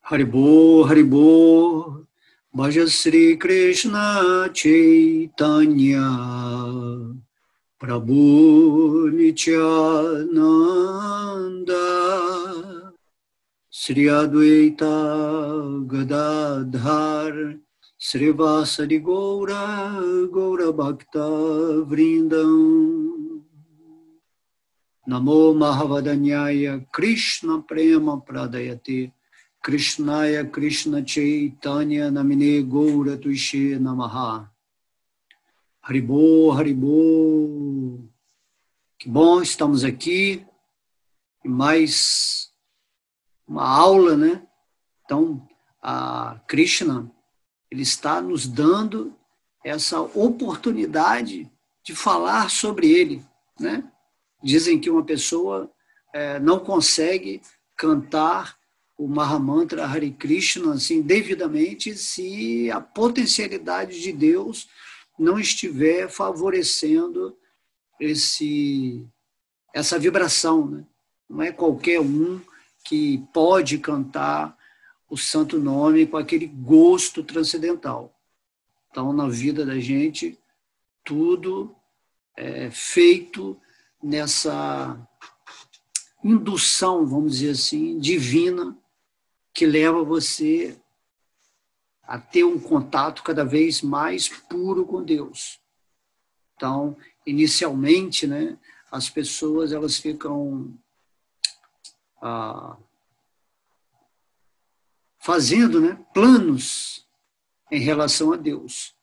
Haribo, Haribo, Bhaja Sri Krishna Chaitanya, Prabhu Nityananda, Sri Advaita Gadadhar, Sri Vasari Gaura, Gaura Bhakta Vrindam. Namo Mahavadanyaya Krishna Prema Pradayate, Krishnaya Krishna Chaitanya Namine Gaura Tuishe Namaha. Haribo, Haribo. Que bom, estamos aqui em mais uma aula, né? Então, a Krishna, ele está nos dando essa oportunidade de falar sobre ele, né? Dizem que uma pessoa não consegue cantar o Mahamantra Hare Krishna assim, devidamente se a potencialidade de Deus não estiver favorecendo essa vibração, né? Não é qualquer um que pode cantar o santo nome com aquele gosto transcendental. Então, na vida da gente, tudo é feito nessa indução, vamos dizer assim, divina, que leva você a ter um contato cada vez mais puro com Deus. Então, inicialmente, né, as pessoas elas ficam fazendo, né, planos em relação a Deus.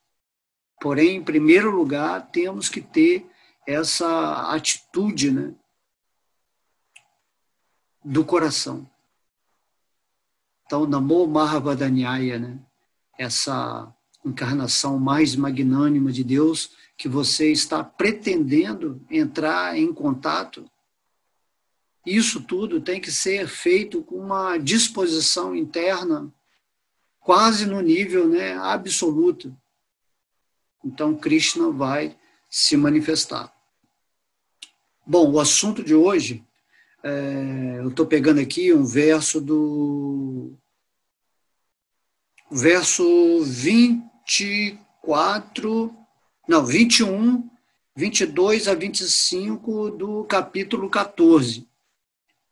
Porém, em primeiro lugar, temos que ter essa atitude, né, do coração. Então, Namo Mahavadanyaya, né, essa encarnação mais magnânima de Deus que você está pretendendo entrar em contato, isso tudo tem que ser feito com uma disposição interna quase no nível, né, absoluto. Então, Krishna vai se manifestar. Bom, o assunto de hoje, eu estou pegando aqui um verso do verso 21, 22 a 25 do capítulo 14,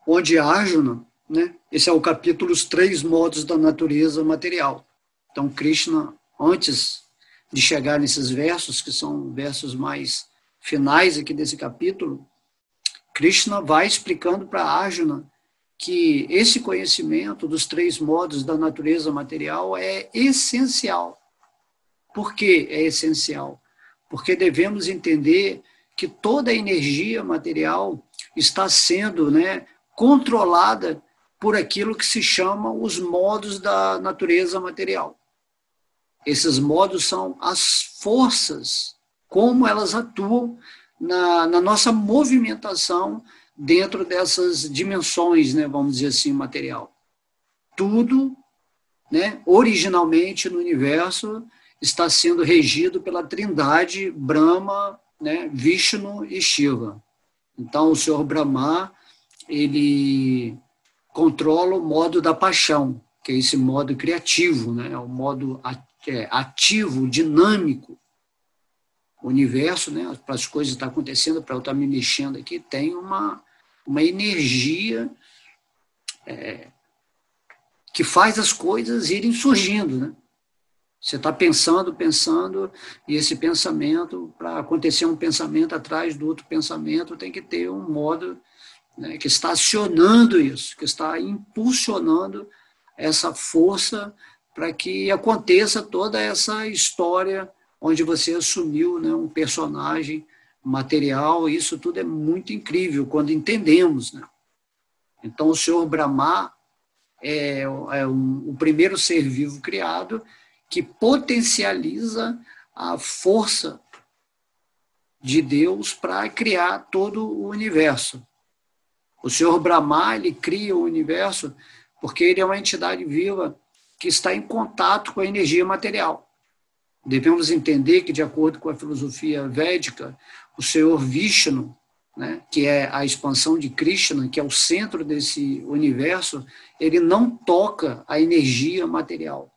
onde Arjuna, né, esse é o capítulo Os Três Modos da Natureza Material. Então, Krishna, antes de chegar nesses versos, que são versos mais finais aqui desse capítulo, Krishna vai explicando para Arjuna que esse conhecimento dos três modos da natureza material é essencial. Por que é essencial? Porque devemos entender que toda a energia material está sendo, né, controlada por aquilo que se chama os modos da natureza material. Esses modos são as forças, como elas atuam na nossa movimentação dentro dessas dimensões, né, vamos dizer assim, material. Tudo, né, originalmente no universo, está sendo regido pela trindade Brahma, né, Vishnu e Shiva. Então, o Senhor Brahma, ele controla o modo da paixão, que é esse modo criativo, né, o modo ativo, dinâmico. O universo, né, para as coisas estar acontecendo, para eu estar me mexendo aqui, tem uma energia que faz as coisas irem surgindo, né? Você está pensando, e esse pensamento, para acontecer um pensamento atrás do outro pensamento, tem que ter um modo, né, que está acionando isso, que está impulsionando essa força para que aconteça toda essa história onde você assumiu, né, um personagem material. Isso tudo é muito incrível quando entendemos, né? Então, o Senhor Brahma é o primeiro ser vivo criado que potencializa a força de Deus para criar todo o universo. O Senhor Brahma, ele cria o universo porque ele é uma entidade viva que está em contato com a energia material. Devemos entender que, de acordo com a filosofia védica, o Senhor Vishnu, né, que é a expansão de Krishna, que é o centro desse universo, ele não toca a energia material,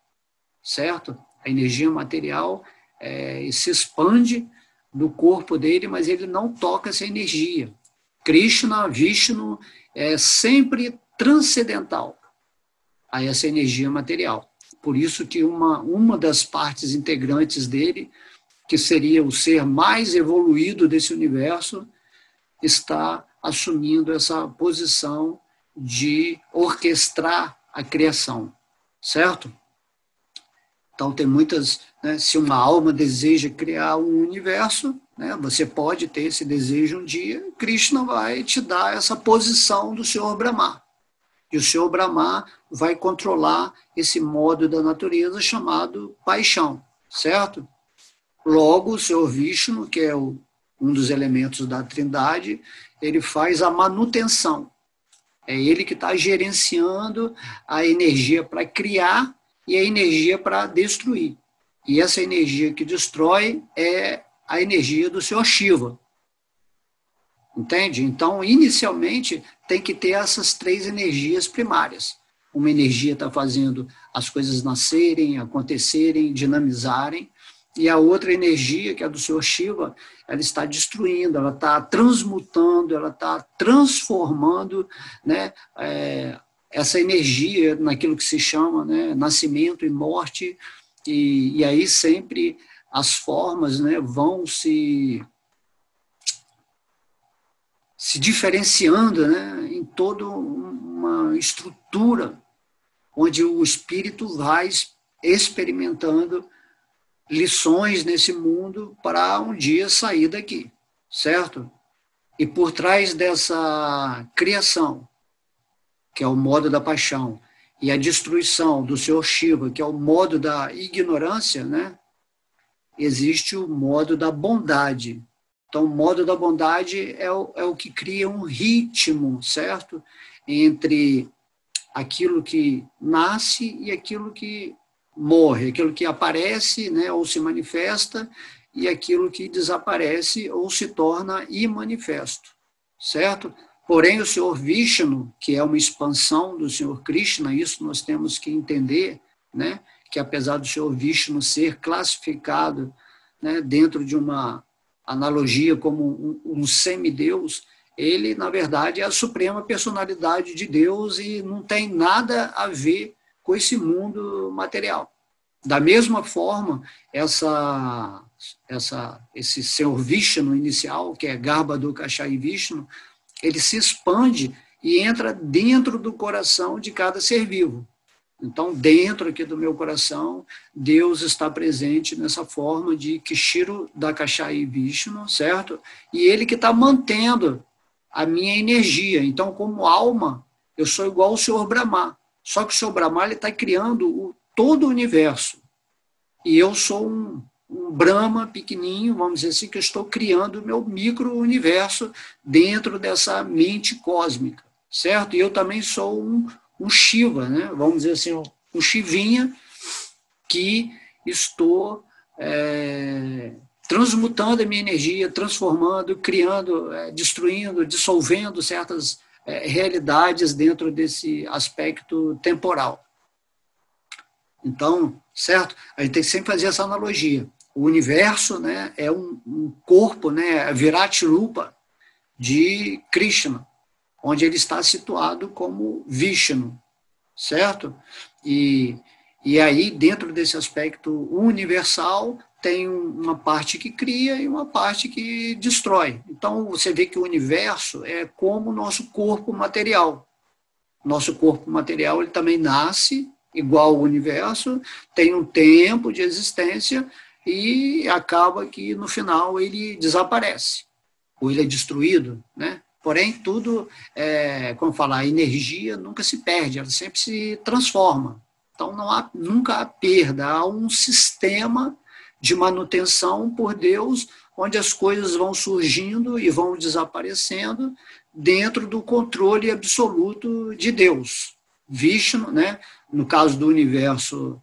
certo? A energia material se expande do corpo dele, mas ele não toca essa energia. Krishna, Vishnu, é sempre transcendental a essa energia material. Por isso que uma das partes integrantes dele, que seria o ser mais evoluído desse universo, está assumindo essa posição de orquestrar a criação, certo? Então, tem muitas, né, se uma alma deseja criar um universo, né, você pode ter esse desejo um dia, Krishna vai te dar essa posição do Senhor Brahma. E o Senhor Brahma vai controlar esse modo da natureza chamado paixão, certo? Logo, o Senhor Vishnu, que é um dos elementos da Trindade, ele faz a manutenção. É ele que está gerenciando a energia para criar e a energia para destruir. E essa energia que destrói é a energia do Senhor Shiva. Entende? Então, inicialmente, tem que ter essas três energias primárias. Uma energia está fazendo as coisas nascerem, acontecerem, dinamizarem, e a outra energia, que é a do Senhor Shiva, ela está destruindo, ela está transmutando, ela está transformando, né, essa energia naquilo que se chama, né, nascimento e morte, e aí sempre as formas, né, vão se diferenciando, né, em toda uma estrutura onde o espírito vai experimentando lições nesse mundo para um dia sair daqui, certo? E por trás dessa criação, que é o modo da paixão, e a destruição do Senhor Shiva, que é o modo da ignorância, né, existe o modo da bondade. Então, o modo da bondade é o que cria um ritmo, certo? Entre aquilo que nasce e aquilo que morre, aquilo que aparece, né, ou se manifesta, e aquilo que desaparece ou se torna imanifesto, certo? Porém, o Senhor Vishnu, que é uma expansão do Senhor Krishna, isso nós temos que entender, né, que apesar do Senhor Vishnu ser classificado, né, dentro de uma analogia como um semideus, ele, na verdade, é a suprema personalidade de Deus e não tem nada a ver com esse mundo material. Da mesma forma, esse Senhor Vishnu inicial, que é Garbhodakashayi Vishnu, ele se expande e entra dentro do coração de cada ser vivo. Então, dentro aqui do meu coração, Deus está presente nessa forma de Kshirodakashayi Vishnu, certo? E ele que está mantendo a minha energia. Então, como alma, eu sou igual ao Senhor Brahma. Só que o Senhor Brahma está criando todo o universo. E eu sou um Brahma pequenininho, vamos dizer assim, que eu estou criando o meu micro-universo dentro dessa mente cósmica, certo? E eu também sou um Shiva, né? Vamos dizer assim, um Shivinha que estou transmutando a minha energia, transformando, criando, destruindo, dissolvendo certas realidades dentro desse aspecto temporal. Então, certo? A gente tem que sempre fazer essa analogia. O universo, né, é um corpo, né, a Virati Rupa de Krishna, onde ele está situado como Vishnu, certo? E aí, dentro desse aspecto universal, tem uma parte que cria e uma parte que destrói. Então, você vê que o universo é como o nosso corpo material. Nosso corpo material, ele também nasce igual ao universo, tem um tempo de existência e acaba que, no final, ele desaparece, ou ele é destruído, né? Porém, tudo, como falar, a energia nunca se perde, ela sempre se transforma. Então, nunca há perda, há um sistema de manutenção por Deus, onde as coisas vão surgindo e vão desaparecendo dentro do controle absoluto de Deus. Vishnu, né? No caso do universo,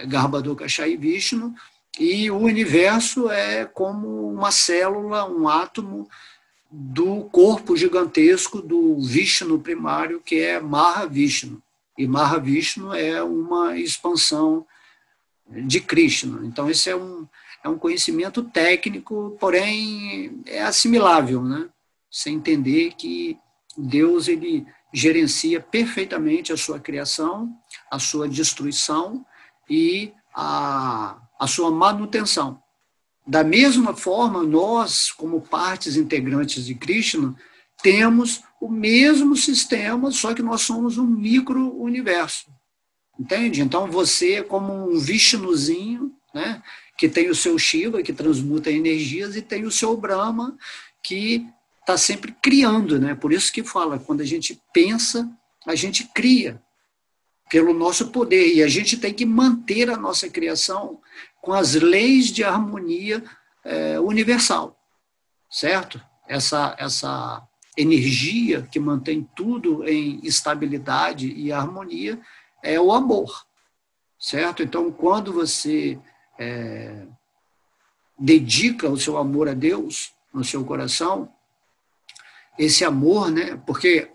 Garbhodakashayi Vishnu, e o universo é como uma célula, um átomo do corpo gigantesco do Vishnu primário, que é Mahavishnu. E Mahavishnu é uma expansão de Krishna. Então, esse é um conhecimento técnico, porém é assimilável, né? Você entender que Deus, ele gerencia perfeitamente a sua criação, a sua destruição e a sua manutenção. Da mesma forma, nós, como partes integrantes de Krishna, temos o mesmo sistema, só que nós somos um micro-universo. Entende? Então, você, como um Vishnuzinho, né, que tem o seu Shiva, que transmuta energias, e tem o seu Brahma, que está sempre criando. Né? Por isso que fala, quando a gente pensa, a gente cria, pelo nosso poder. E a gente tem que manter a nossa criação com as leis de harmonia universal. Certo? Essa energia que mantém tudo em estabilidade e harmonia é o amor, certo? Então, quando você dedica o seu amor a Deus no seu coração, esse amor, né? Porque,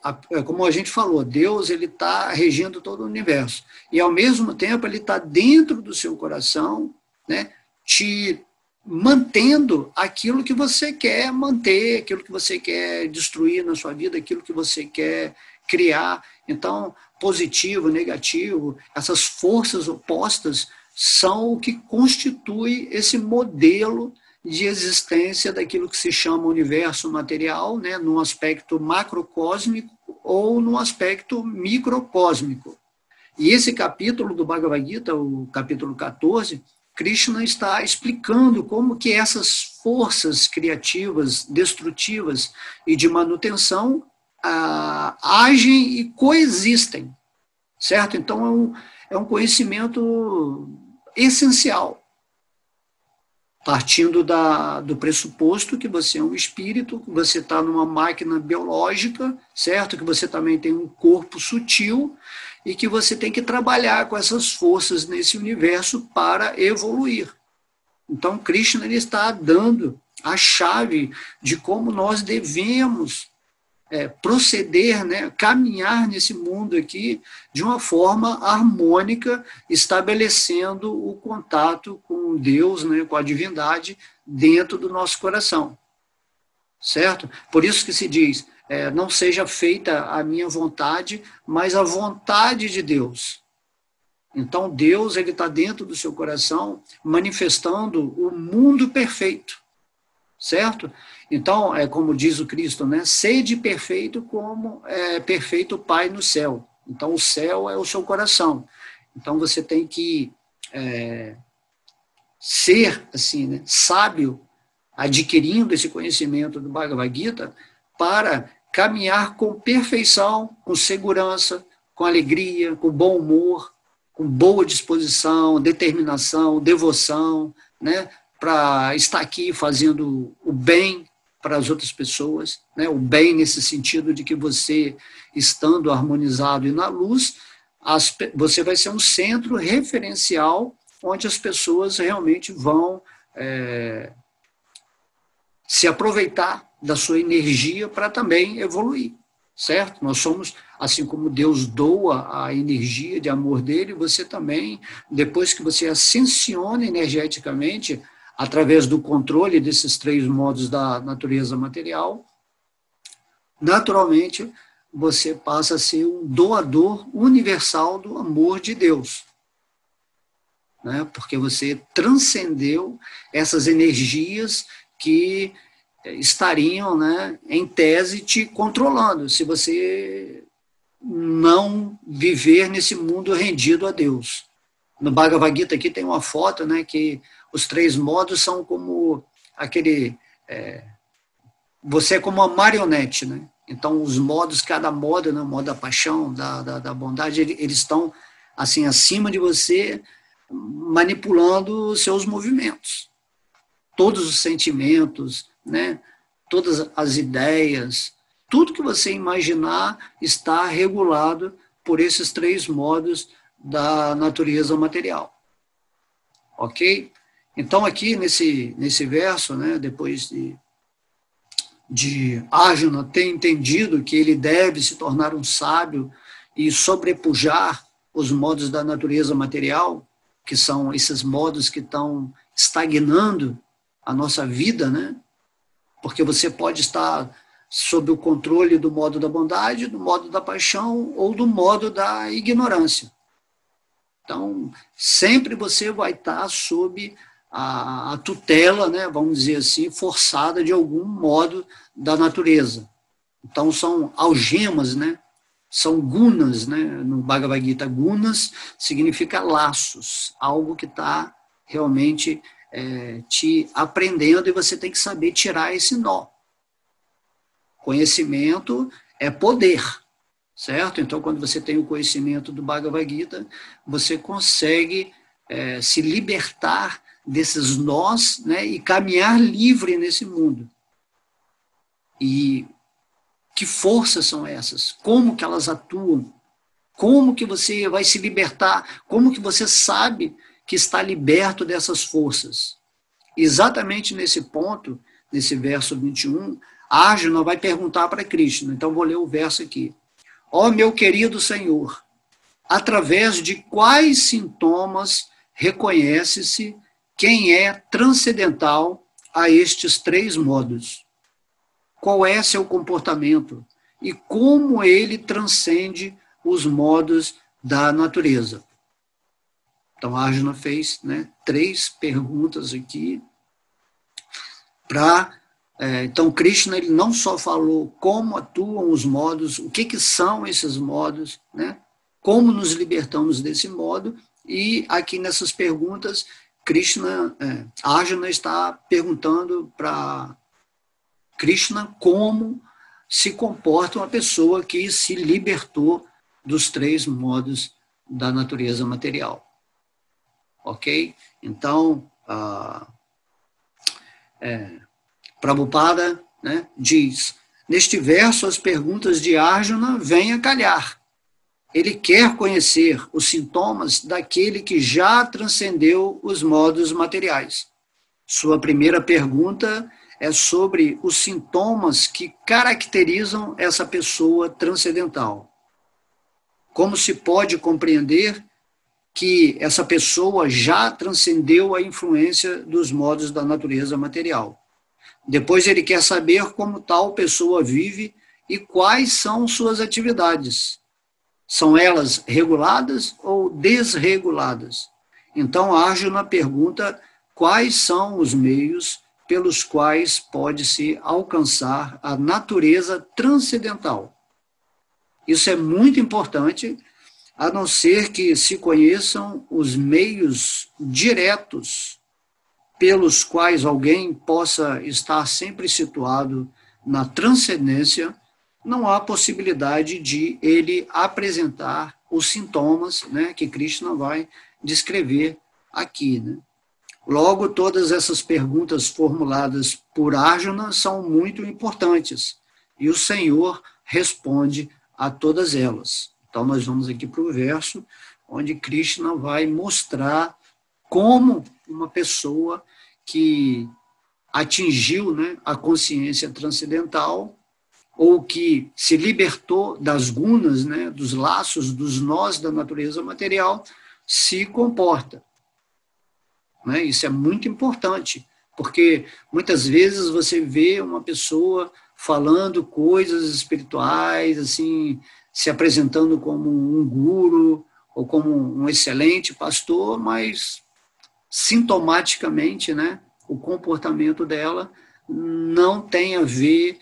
como a gente falou, Deus, ele está regendo todo o universo, e ao mesmo tempo ele está dentro do seu coração, né? Te mantendo aquilo que você quer manter, aquilo que você quer destruir na sua vida, aquilo que você quer criar. Então, positivo, negativo, essas forças opostas são o que constitui esse modelo de existência daquilo que se chama universo material, né, num aspecto macrocósmico ou num aspecto microcósmico. E esse capítulo do Bhagavad Gita, o capítulo 14, Krishna está explicando como que essas forças criativas, destrutivas e de manutenção agem e coexistem, certo? Então, é um conhecimento essencial, partindo do pressuposto que você é um espírito, que você está numa máquina biológica, certo? Que você também tem um corpo sutil e que você tem que trabalhar com essas forças nesse universo para evoluir. Então, Krishna, ele está dando a chave de como nós devemos proceder, né, caminhar nesse mundo aqui de uma forma harmônica, estabelecendo o contato com Deus, né, com a divindade, dentro do nosso coração. Certo? Por isso que se diz, não seja feita a minha vontade, mas a vontade de Deus. Então, Deus, ele está dentro do seu coração, manifestando o mundo perfeito. Certo? Então, como diz o Cristo, né? Sede perfeito como é perfeito o Pai no céu. Então, o céu é o seu coração. Então, você tem que ser assim, né, sábio, adquirindo esse conhecimento do Bhagavad Gita, para caminhar com perfeição, com segurança, com alegria, com bom humor, com boa disposição, determinação, devoção, né? Para estar aqui fazendo o bem para as outras pessoas, né? O bem nesse sentido de que você, estando harmonizado e na luz, você vai ser um centro referencial onde as pessoas realmente vão se aproveitar da sua energia para também evoluir, certo? Nós somos, assim como Deus doa a energia de amor dele, você também, depois que você ascensiona energeticamente, através do controle desses 3 modos da natureza material, naturalmente você passa a ser um doador universal do amor de Deus. Né? Porque você transcendeu essas energias que estariam, né, em tese, te controlando, se você não viver nesse mundo rendido a Deus. No Bhagavad Gita aqui tem uma foto, né, que os 3 modos são como aquele... você é como uma marionete, né? Então, os modos, cada modo, né, o modo da paixão, da bondade, eles estão assim, acima de você, manipulando os seus movimentos. Todos os sentimentos, né, todas as ideias, tudo que você imaginar está regulado por esses 3 modos da natureza material. Ok? Então, aqui nesse verso, né, depois de Arjuna ter entendido que ele deve se tornar um sábio e sobrepujar os modos da natureza material, que são esses modos que estão estagnando a nossa vida, né? Porque você pode estar sob o controle do modo da bondade, do modo da paixão ou do modo da ignorância. Então, sempre você vai estar sob a tutela, né, vamos dizer assim, forçada de algum modo da natureza. Então, são algemas, né? São gunas, né? No Bhagavad Gita, gunas significa laços, algo que está realmente te aprendendo e você tem que saber tirar esse nó. Conhecimento é poder, certo? Então, quando você tem o conhecimento do Bhagavad Gita, você consegue se libertar desses nós, né, e caminhar livre nesse mundo. E que forças são essas? Como que elas atuam? Como que você vai se libertar? Como que você sabe que está liberto dessas forças? Exatamente nesse ponto, nesse verso 21, Arjuna vai perguntar para Krishna. Então, vou ler o verso aqui. Ó meu querido Senhor, através de quais sintomas reconhece-se quem é transcendental a estes três modos? Qual é seu comportamento e como ele transcende os modos da natureza? Então, Arjuna fez, né, 3 perguntas aqui para... então, Krishna ele não só falou como atuam os modos, o que são esses modos, né, como nos libertamos desse modo, e aqui nessas perguntas, Arjuna está perguntando para Krishna como se comporta uma pessoa que se libertou dos 3 modos da natureza material. Ok? Então, Prabhupada, né, diz, neste verso as perguntas de Arjuna vêm a calhar. Ele quer conhecer os sintomas daquele que já transcendeu os modos materiais. Sua primeira pergunta é sobre os sintomas que caracterizam essa pessoa transcendental. Como se pode compreender que essa pessoa já transcendeu a influência dos modos da natureza material? Depois ele quer saber como tal pessoa vive e quais são suas atividades. São elas reguladas ou desreguladas? Então Arjuna pergunta quais são os meios pelos quais pode-se alcançar a natureza transcendental. Isso é muito importante, a não ser que se conheçam os meios diretos pelos quais alguém possa estar sempre situado na transcendência, não há possibilidade de ele apresentar os sintomas, né, que Krishna vai descrever aqui, né? Logo, todas essas perguntas formuladas por Arjuna são muito importantes, e o Senhor responde a todas elas. Então, nós vamos aqui para o verso onde Krishna vai mostrar como uma pessoa que atingiu, né, a consciência transcendental, ou que se libertou das gunas, né, dos laços, dos nós da natureza material, se comporta. Né? Isso é muito importante, porque muitas vezes você vê uma pessoa falando coisas espirituais, assim, se apresentando como um guru ou como um excelente pastor, mas sintomaticamente, né, o comportamento dela não tem a ver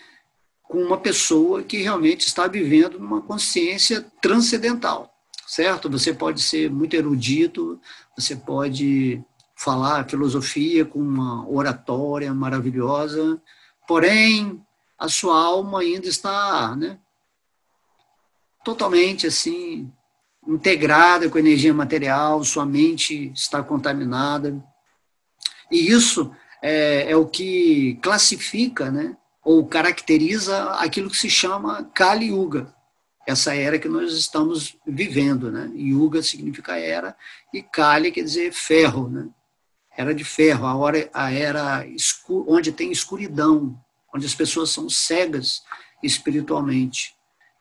com uma pessoa que realmente está vivendo numa consciência transcendental, certo? Você pode ser muito erudito, você pode falar filosofia com uma oratória maravilhosa, porém, a sua alma ainda está, né, totalmente assim, integrada com a energia material, sua mente está contaminada. E isso é o que classifica, né, ou caracteriza aquilo que se chama Kali Yuga, essa era que nós estamos vivendo, né? Yuga significa era, e Kali quer dizer ferro, né? Era de ferro, a era onde tem escuridão, onde as pessoas são cegas espiritualmente.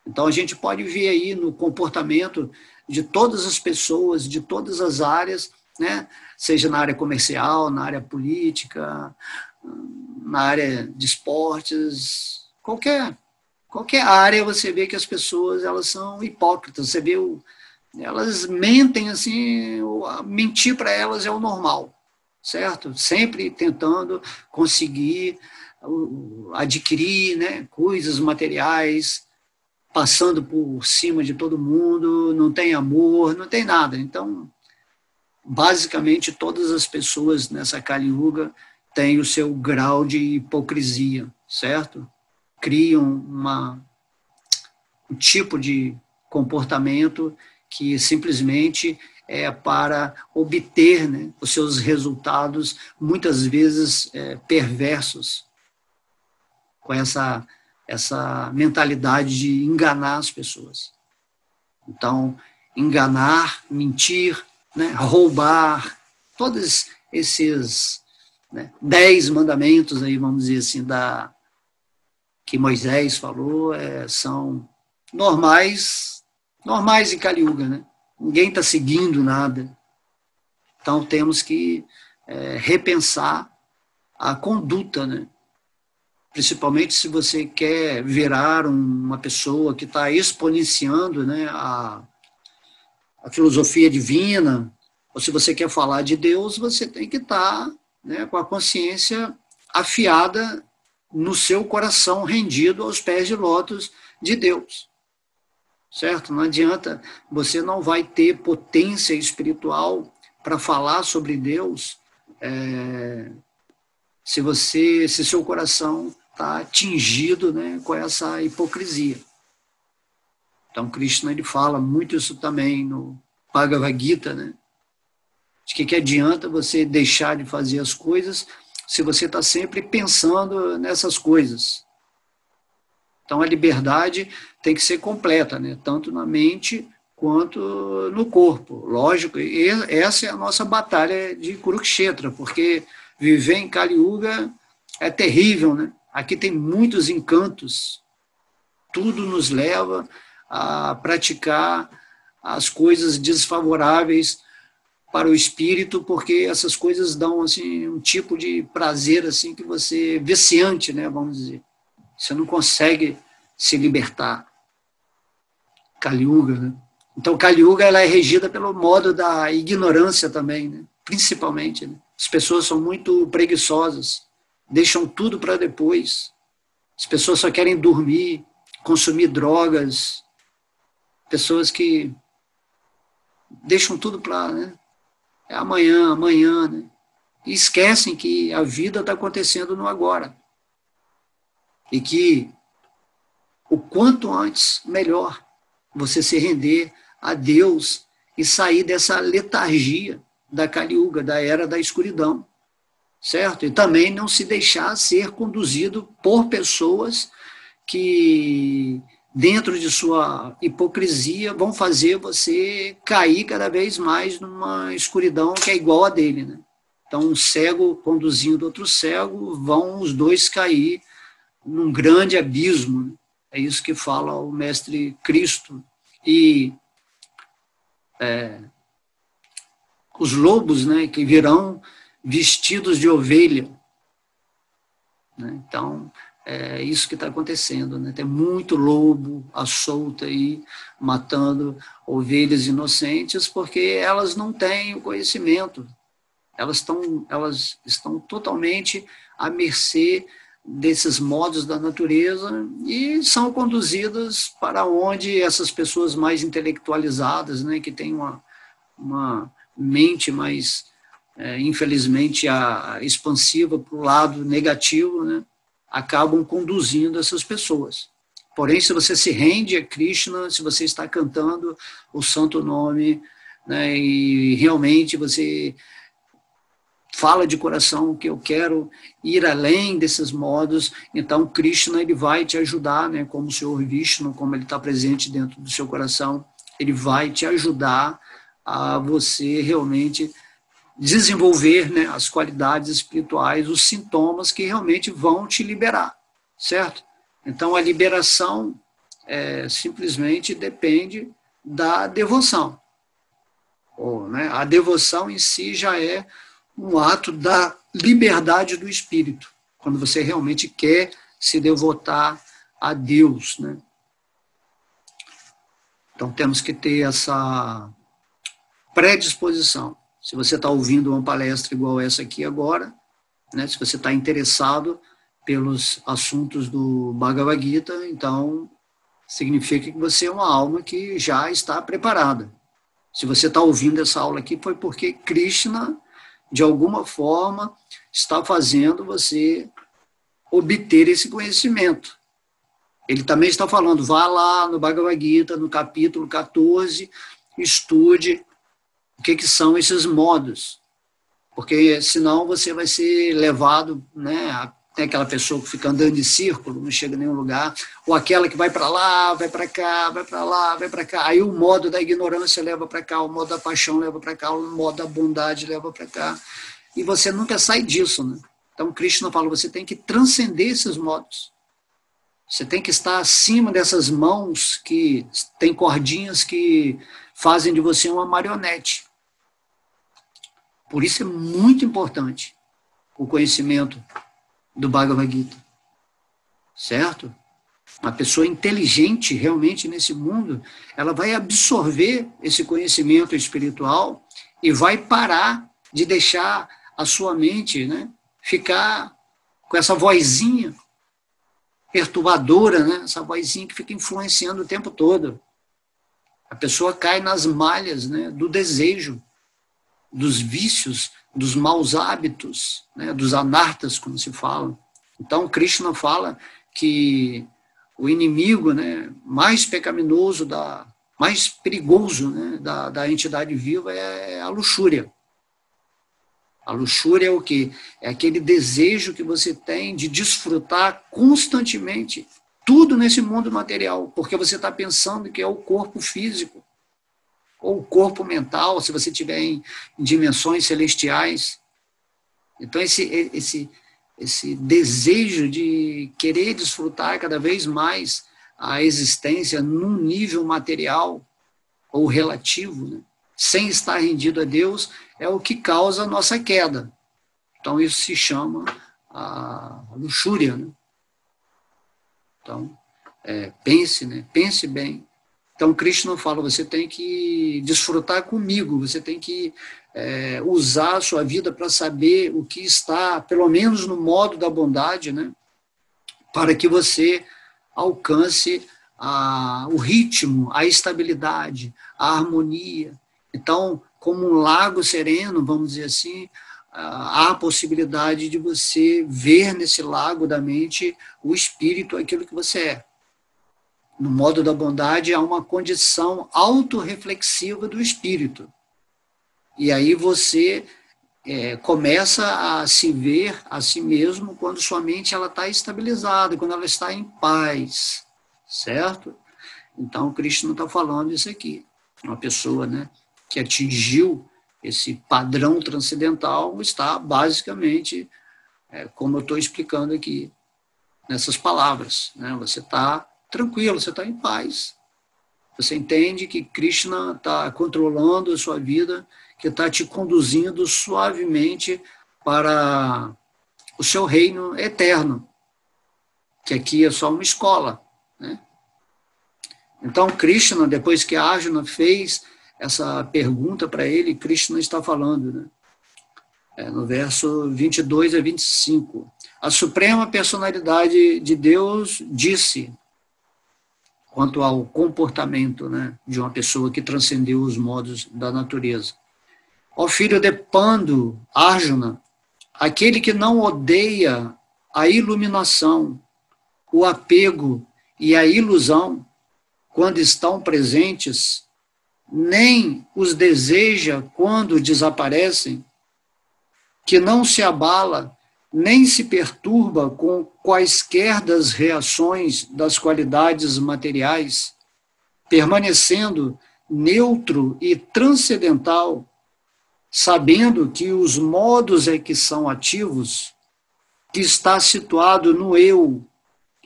Então, a gente pode ver aí no comportamento de todas as pessoas, de todas as áreas, né? Seja na área comercial, na área política, na área de esportes, qualquer área você vê que as pessoas elas são hipócritas, você vê elas mentem assim, mentir para elas é o normal, certo? Sempre tentando conseguir adquirir, né, coisas materiais, passando por cima de todo mundo, não tem amor, não tem nada. Então, basicamente, todas as pessoas nessa Kali Yuga têm o seu grau de hipocrisia, certo? Criam um tipo de comportamento que simplesmente é para obter, né, os seus resultados, muitas vezes perversos, com essa mentalidade de enganar as pessoas. Então, enganar, mentir, né, roubar, todos esses, né, 10 mandamentos, aí, vamos dizer assim, que Moisés falou, são normais em Kali Yuga, né? Ninguém está seguindo nada. Então, temos que repensar a conduta, né? Principalmente se você quer virar uma pessoa que está exponenciando, né, a filosofia divina, ou se você quer falar de Deus, você tem que estar, né, com a consciência afiada no seu coração, rendido aos pés de lótus de Deus. Certo? Não adianta, você não vai ter potência espiritual para falar sobre Deus se seu coração está tingido, né, com essa hipocrisia. Então, Krishna ele fala muito isso também no Bhagavad Gita, né? De que adianta você deixar de fazer as coisas se você está sempre pensando nessas coisas. Então, a liberdade tem que ser completa, né? Tanto na mente quanto no corpo. Lógico, e essa é a nossa batalha de Kurukshetra, porque viver em Kali Yuga é terrível, né? Aqui tem muitos encantos, tudo nos leva a praticar as coisas desfavoráveis para o espírito, porque essas coisas dão assim, um tipo de prazer assim, que você viciante, né, vamos dizer. Você não consegue se libertar. Kali Yuga, né? Então, Kali Yuga ela é regida pelo modo da ignorância também, né? Principalmente. Né? As pessoas são muito preguiçosas, deixam tudo para depois. As pessoas só querem dormir, consumir drogas. Pessoas que deixam tudo para, né? Amanhã, né? E esquecem que a vida está acontecendo no agora. E que o quanto antes, melhor você se render a Deus e sair dessa letargia da Kali Yuga, da era da escuridão. Certo? E também não se deixar ser conduzido por pessoas que, dentro de sua hipocrisia, vão fazer você cair cada vez mais numa escuridão que é igual a dele. Né? Então, um cego conduzindo outro cego, vão os dois cair num grande abismo. Né? É isso que fala o Mestre Cristo. E os lobos, né, que virão vestidos de ovelha. Né? Então, é isso que está acontecendo. Né? Tem muito lobo à solta aí, matando ovelhas inocentes, porque elas não têm o conhecimento. Elas estão totalmente à mercê desses modos da natureza e são conduzidas para onde essas pessoas mais intelectualizadas, né, que têm uma mente mais, infelizmente, expansiva para o lado negativo, né, acabam conduzindo essas pessoas. Porém, se você se rende a Krishna, se você está cantando o santo nome, né, e realmente você fala de coração que eu quero ir além desses modos, então Krishna ele vai te ajudar, né, como o Senhor Vishnu, como ele está presente dentro do seu coração, ele vai te ajudar a você realmente desenvolver, né, as qualidades espirituais, os sintomas que realmente vão te liberar. certo? Então, a liberação simplesmente depende da devoção. Ou, né, a devoção em si já é um ato da liberdade do espírito, quando você realmente quer se devotar a Deus, né? Então, temos que ter essa predisposição. Se você está ouvindo uma palestra igual essa aqui agora, né, se você está interessado pelos assuntos do Bhagavad Gita, então significa que você é uma alma que já está preparada. Se você está ouvindo essa aula aqui, foi porque Krishna, de alguma forma, está fazendo você obter esse conhecimento. Ele também está falando, vá lá no Bhagavad Gita, no capítulo 14, estude o que são esses modos. Porque senão você vai ser levado, né, tem aquela pessoa que fica andando em círculo, não chega a nenhum lugar, ou aquela que vai para lá, vai para cá, vai para lá, vai para cá. Aí o modo da ignorância leva para cá, o modo da paixão leva para cá, o modo da bondade leva para cá. E você nunca sai disso, né? Então, Krishna fala, você tem que transcender esses modos. Você tem que estar acima dessas mãos que tem cordinhas que fazem de você uma marionete. Por isso é muito importante o conhecimento do Bhagavad Gita. Certo? Uma pessoa inteligente realmente nesse mundo, ela vai absorver esse conhecimento espiritual e vai parar de deixar a sua mente, né, ficar com essa vozinha perturbadora, né, essa vozinha que fica influenciando o tempo todo. A pessoa cai nas malhas, né, do desejo, dos vícios, dos maus hábitos, né, dos anartas, como se fala. Então, Krishna fala que o inimigo, né, mais pecaminoso, mais perigoso, né, da entidade viva é a luxúria. A luxúria é o quê? É aquele desejo que você tem de desfrutar constantemente tudo nesse mundo material, porque você está pensando que é o corpo físico, ou o corpo mental, se você estiver em dimensões celestiais. Então, esse desejo de querer desfrutar cada vez mais a existência num nível material ou relativo, né, sem estar rendido a Deus, é o que causa a nossa queda. Então, isso se chama a luxúria. Né? Então, pense, né? Pense bem. Então, Krishna fala, você tem que desfrutar comigo, você tem que usar a sua vida para saber o que está, pelo menos no modo da bondade, né? Para que você alcance o ritmo, a estabilidade, a harmonia. Então, como um lago sereno, vamos dizer assim, há a possibilidade de você ver nesse lago da mente o espírito, aquilo que você é. No modo da bondade, há uma condição autorreflexiva do espírito. E aí você começa a se ver a si mesmo quando sua mente está estabilizada, quando ela está em paz, certo? Então, Krishna está falando isso aqui. Uma pessoa, né, que atingiu esse padrão transcendental está basicamente, como eu estou explicando aqui, nessas palavras. Né? Você está tranquilo, você está em paz. Você entende que Krishna está controlando a sua vida, que está te conduzindo suavemente para o seu reino eterno, que aqui é só uma escola. Né? Então, Krishna, depois que Arjuna fez essa pergunta para ele, Krishna está falando, né? No verso 22 a 25. A Suprema Personalidade de Deus disse, quanto ao comportamento, né, de uma pessoa que transcendeu os modos da natureza. Ó filho de Pandu, Arjuna, aquele que não odeia a iluminação, o apego e a ilusão, quando estão presentes, nem os deseja quando desaparecem, que não se abala, nem se perturba com quaisquer das reações das qualidades materiais, permanecendo neutro e transcendental, sabendo que os modos é que são ativos, que está situado no eu,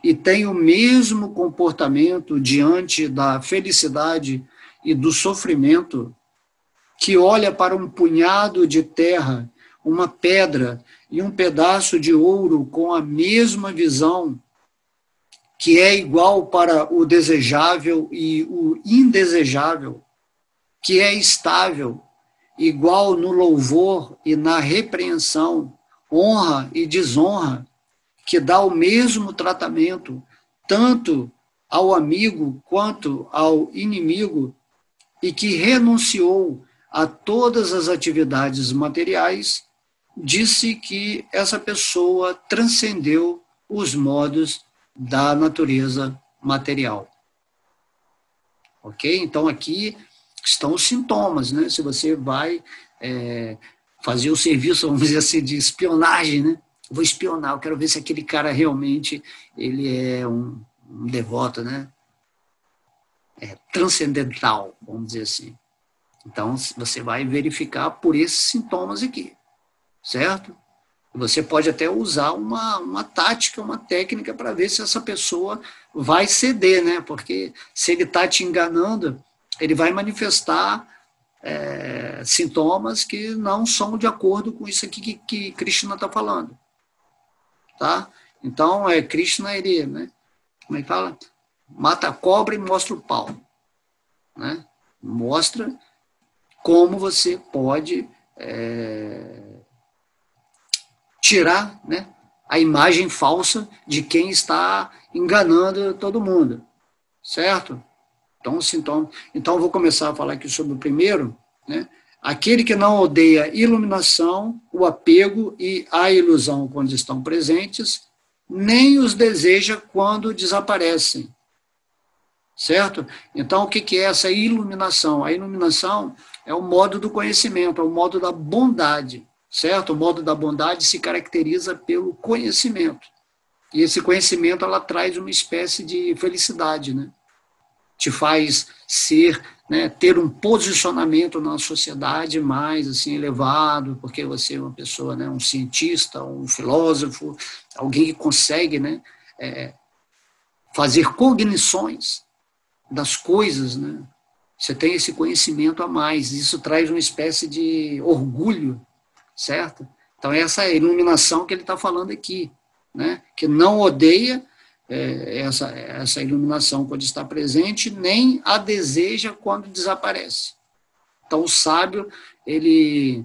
e tem o mesmo comportamento diante da felicidade e do sofrimento, que olha para um punhado de terra, uma pedra e um pedaço de ouro com a mesma visão, que é igual para o desejável e o indesejável, que é estável, igual no louvor e na repreensão, honra e desonra, que dá o mesmo tratamento, tanto ao amigo quanto ao inimigo, e que renunciou a todas as atividades materiais, disse que essa pessoa transcendeu os modos da natureza material. Ok? Então, aqui estão os sintomas, né? Se você vai fazer o serviço, vamos dizer assim, de espionagem, né? Vou espionar, eu quero ver se aquele cara realmente ele é um devoto, né? Transcendental, vamos dizer assim. Então, você vai verificar por esses sintomas aqui, certo? Você pode até usar uma tática, uma técnica para ver se essa pessoa vai ceder, né? Porque se ele está te enganando, ele vai manifestar sintomas que não são de acordo com isso aqui que Krishna está falando. Tá? Então, Krishna, ele, né? Como é que fala? Mata a cobra e mostra o pau. Né? Mostra como você pode tirar, né, a imagem falsa de quem está enganando todo mundo, certo? Então, sintoma. Então, vou começar a falar aqui sobre o primeiro, né? Aquele que não odeia iluminação, o apego e a ilusão quando estão presentes, nem os deseja quando desaparecem. Certo? Então, o que é essa iluminação? A iluminação é o modo do conhecimento, é o modo da bondade, certo? O modo da bondade se caracteriza pelo conhecimento. E esse conhecimento, ela traz uma espécie de felicidade, né? Te faz ser, né, ter um posicionamento na sociedade mais assim elevado, porque você é uma pessoa, né, um cientista, um filósofo, alguém que consegue, né, fazer cognições das coisas, né? Você tem esse conhecimento a mais, isso traz uma espécie de orgulho, certo? Então, essa é a iluminação que ele está falando aqui, né? Que não odeia essa iluminação quando está presente, nem a deseja quando desaparece. Então, o sábio, ele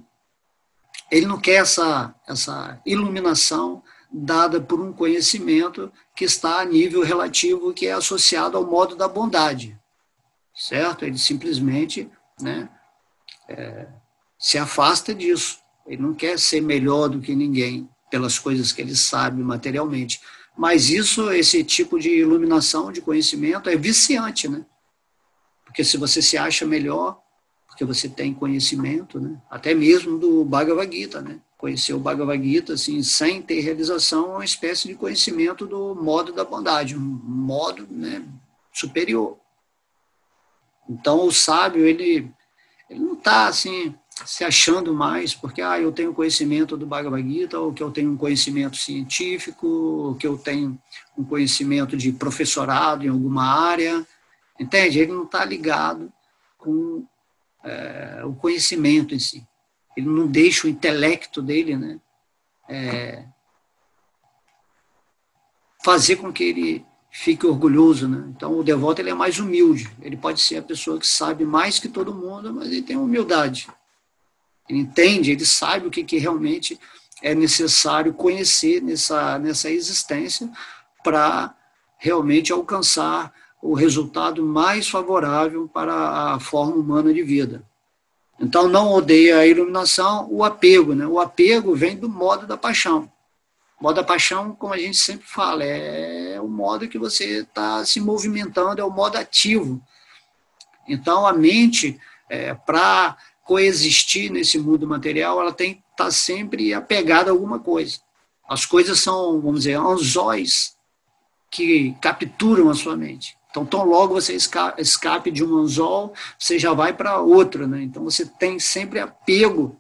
não quer essa iluminação dada por um conhecimento que está a nível relativo, que é associado ao modo da bondade, certo? Ele simplesmente, né, se afasta disso. Ele não quer ser melhor do que ninguém pelas coisas que ele sabe materialmente. Mas esse tipo de iluminação, de conhecimento, é viciante, né? Porque se você se acha melhor, porque você tem conhecimento, né? Até mesmo do Bhagavad Gita, né? Conhecer o Bhagavad Gita, assim, sem ter realização, é uma espécie de conhecimento do modo da bondade, um modo, né, superior. Então, o sábio, ele não está, assim, se achando mais, porque eu tenho conhecimento do Bhagavad Gita, ou que eu tenho um conhecimento científico, ou que eu tenho um conhecimento de professorado em alguma área, entende? Ele não está ligado com o conhecimento em si. Ele não deixa o intelecto dele, né, fazer com que ele fique orgulhoso, né? Então, o devoto, ele é mais humilde. Ele pode ser a pessoa que sabe mais que todo mundo, mas ele tem humildade. Ele entende, ele sabe o que realmente é necessário conhecer nessa existência para realmente alcançar o resultado mais favorável para a forma humana de vida. Então, não odeia a iluminação, o apego, né? O apego vem do modo da paixão. O modo da paixão, como a gente sempre fala, é o modo que você está se movimentando, é o modo ativo. Então, a mente, para coexistir nesse mundo material, ela tem que estar sempre apegada a alguma coisa. As coisas são, vamos dizer, anzóis que capturam a sua mente. Então, tão logo você escape de um anzol, você já vai para outro, né? Então, você tem sempre apego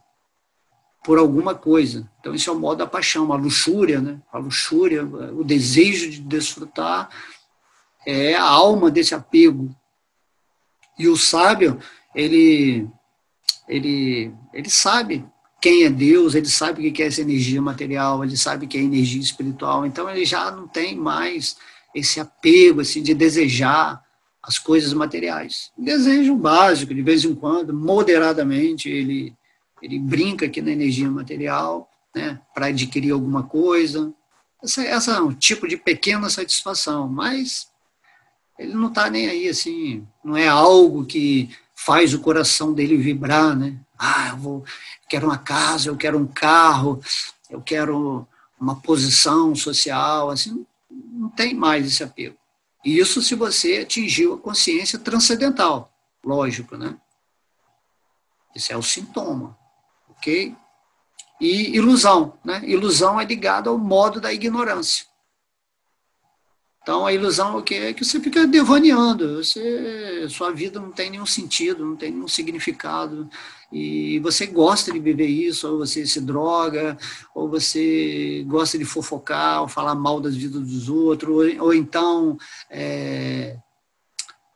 por alguma coisa. Então, esse é o modo da paixão, a luxúria, né? A luxúria, o desejo de desfrutar é a alma desse apego. E o sábio, ele sabe quem é Deus, ele sabe o que é essa energia material, ele sabe o que é energia espiritual, então ele já não tem mais esse apego assim, de desejar as coisas materiais. Desejo básico, de vez em quando, moderadamente, ele brinca aqui na energia material, né, para adquirir alguma coisa. Essa é um tipo de pequena satisfação, mas ele não está nem aí, assim, não é algo que faz o coração dele vibrar, né? Eu quero uma casa, eu quero um carro, eu quero uma posição social, assim, não tem mais esse apego. Isso se você atingiu a consciência transcendental, lógico, né? Esse é o sintoma, ok? E ilusão, né? Ilusão é ligada ao modo da ignorância. Então, a ilusão é o quê? É que você fica devaneando, sua vida não tem nenhum sentido, não tem nenhum significado, e você gosta de viver isso, ou você se droga, ou você gosta de fofocar, ou falar mal das vidas dos outros, ou então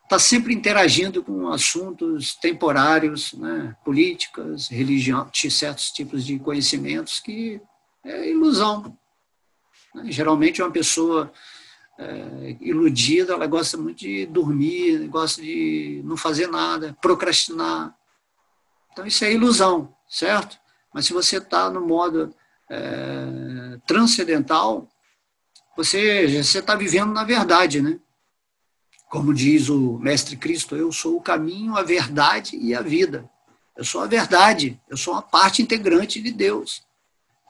está sempre interagindo com assuntos temporários, né, políticas, religião, certos tipos de conhecimentos, que é ilusão. Né? Geralmente, uma pessoa iludida, ela gosta muito de dormir, gosta de não fazer nada, procrastinar. Então, isso é ilusão, certo? Mas se você está no modo transcendental, você está vivendo na verdade, né? Como diz o Mestre Cristo, eu sou o caminho, a verdade e a vida. Eu sou a verdade, eu sou uma parte integrante de Deus.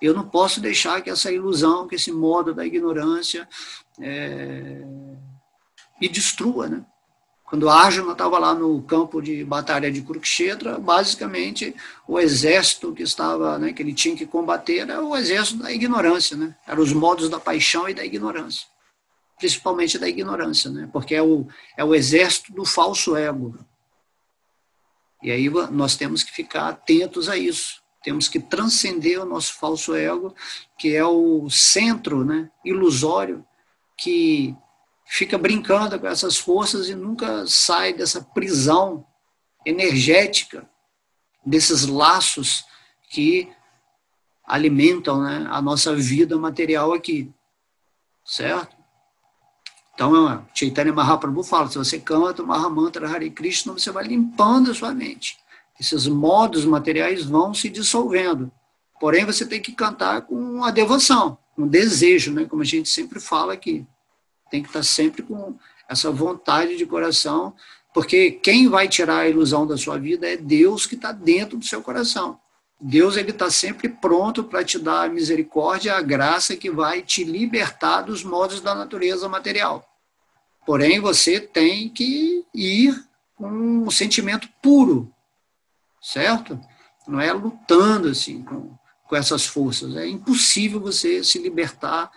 Eu não posso deixar que essa ilusão, que esse modo da ignorância me destrua, né? Quando Arjuna estava lá no campo de batalha de Kurukshetra, basicamente o exército que estava, né, que ele tinha que combater era o exército da ignorância, né? Eram os modos da paixão e da ignorância, principalmente da ignorância, né? Porque é o exército do falso ego. E aí nós temos que ficar atentos a isso. Temos que transcender o nosso falso ego, que é o centro, né, ilusório, que fica brincando com essas forças e nunca sai dessa prisão energética, desses laços que alimentam, né, a nossa vida material aqui, certo? Então, Chaitanya Mahaprabhu fala, se você canta o Mahamantra Hare Krishna, você vai limpando a sua mente. Esses modos materiais vão se dissolvendo. Porém, você tem que cantar com a devoção, um desejo, né? Como a gente sempre fala aqui. Tem que estar sempre com essa vontade de coração, porque quem vai tirar a ilusão da sua vida é Deus que está dentro do seu coração. Deus está sempre pronto para te dar a misericórdia, a graça que vai te libertar dos modos da natureza material. Porém, você tem que ir com um sentimento puro, certo? Não é lutando assim com essas forças. É impossível você se libertar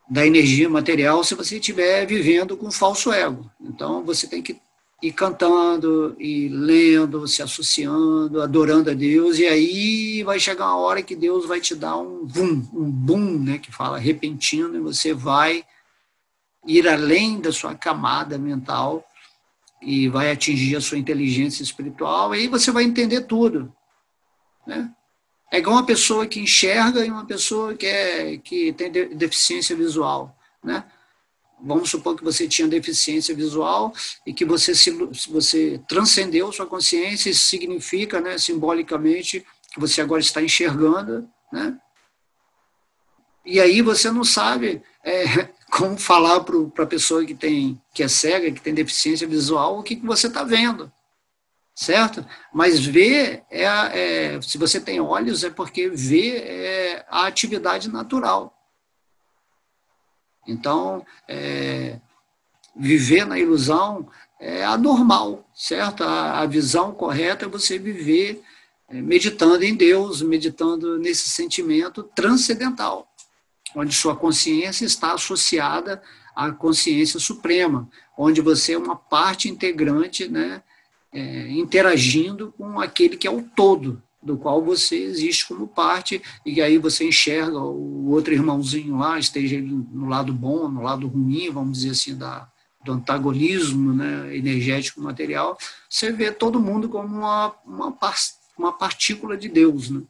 da energia material se você estiver vivendo com falso ego. Então, você tem que ir cantando, ir lendo, se associando, adorando a Deus, e aí vai chegar uma hora que Deus vai te dar um boom, né, que fala repentino, e você vai ir além da sua camada mental e vai atingir a sua inteligência espiritual, e aí você vai entender tudo, né? É igual uma pessoa que enxerga e uma pessoa que tem deficiência visual, né? Vamos supor que você tinha deficiência visual e que você transcendeu sua consciência, isso significa, né, simbolicamente, que você agora está enxergando, né? E aí você não sabe como falar para a pessoa que é cega, que tem deficiência visual, o que você está vendo, certo? Mas ver, se você tem olhos, é porque ver é a atividade natural. Então, viver na ilusão é anormal, certo? A visão correta é você viver meditando em Deus, meditando nesse sentimento transcendental, onde sua consciência está associada à consciência suprema, onde você é uma parte integrante, né, interagindo com aquele que é o todo, do qual você existe como parte, e aí você enxerga o outro irmãozinho lá, esteja ele no lado bom, no lado ruim, vamos dizer assim, do antagonismo, né, energético material, você vê todo mundo como uma partícula de Deus, né?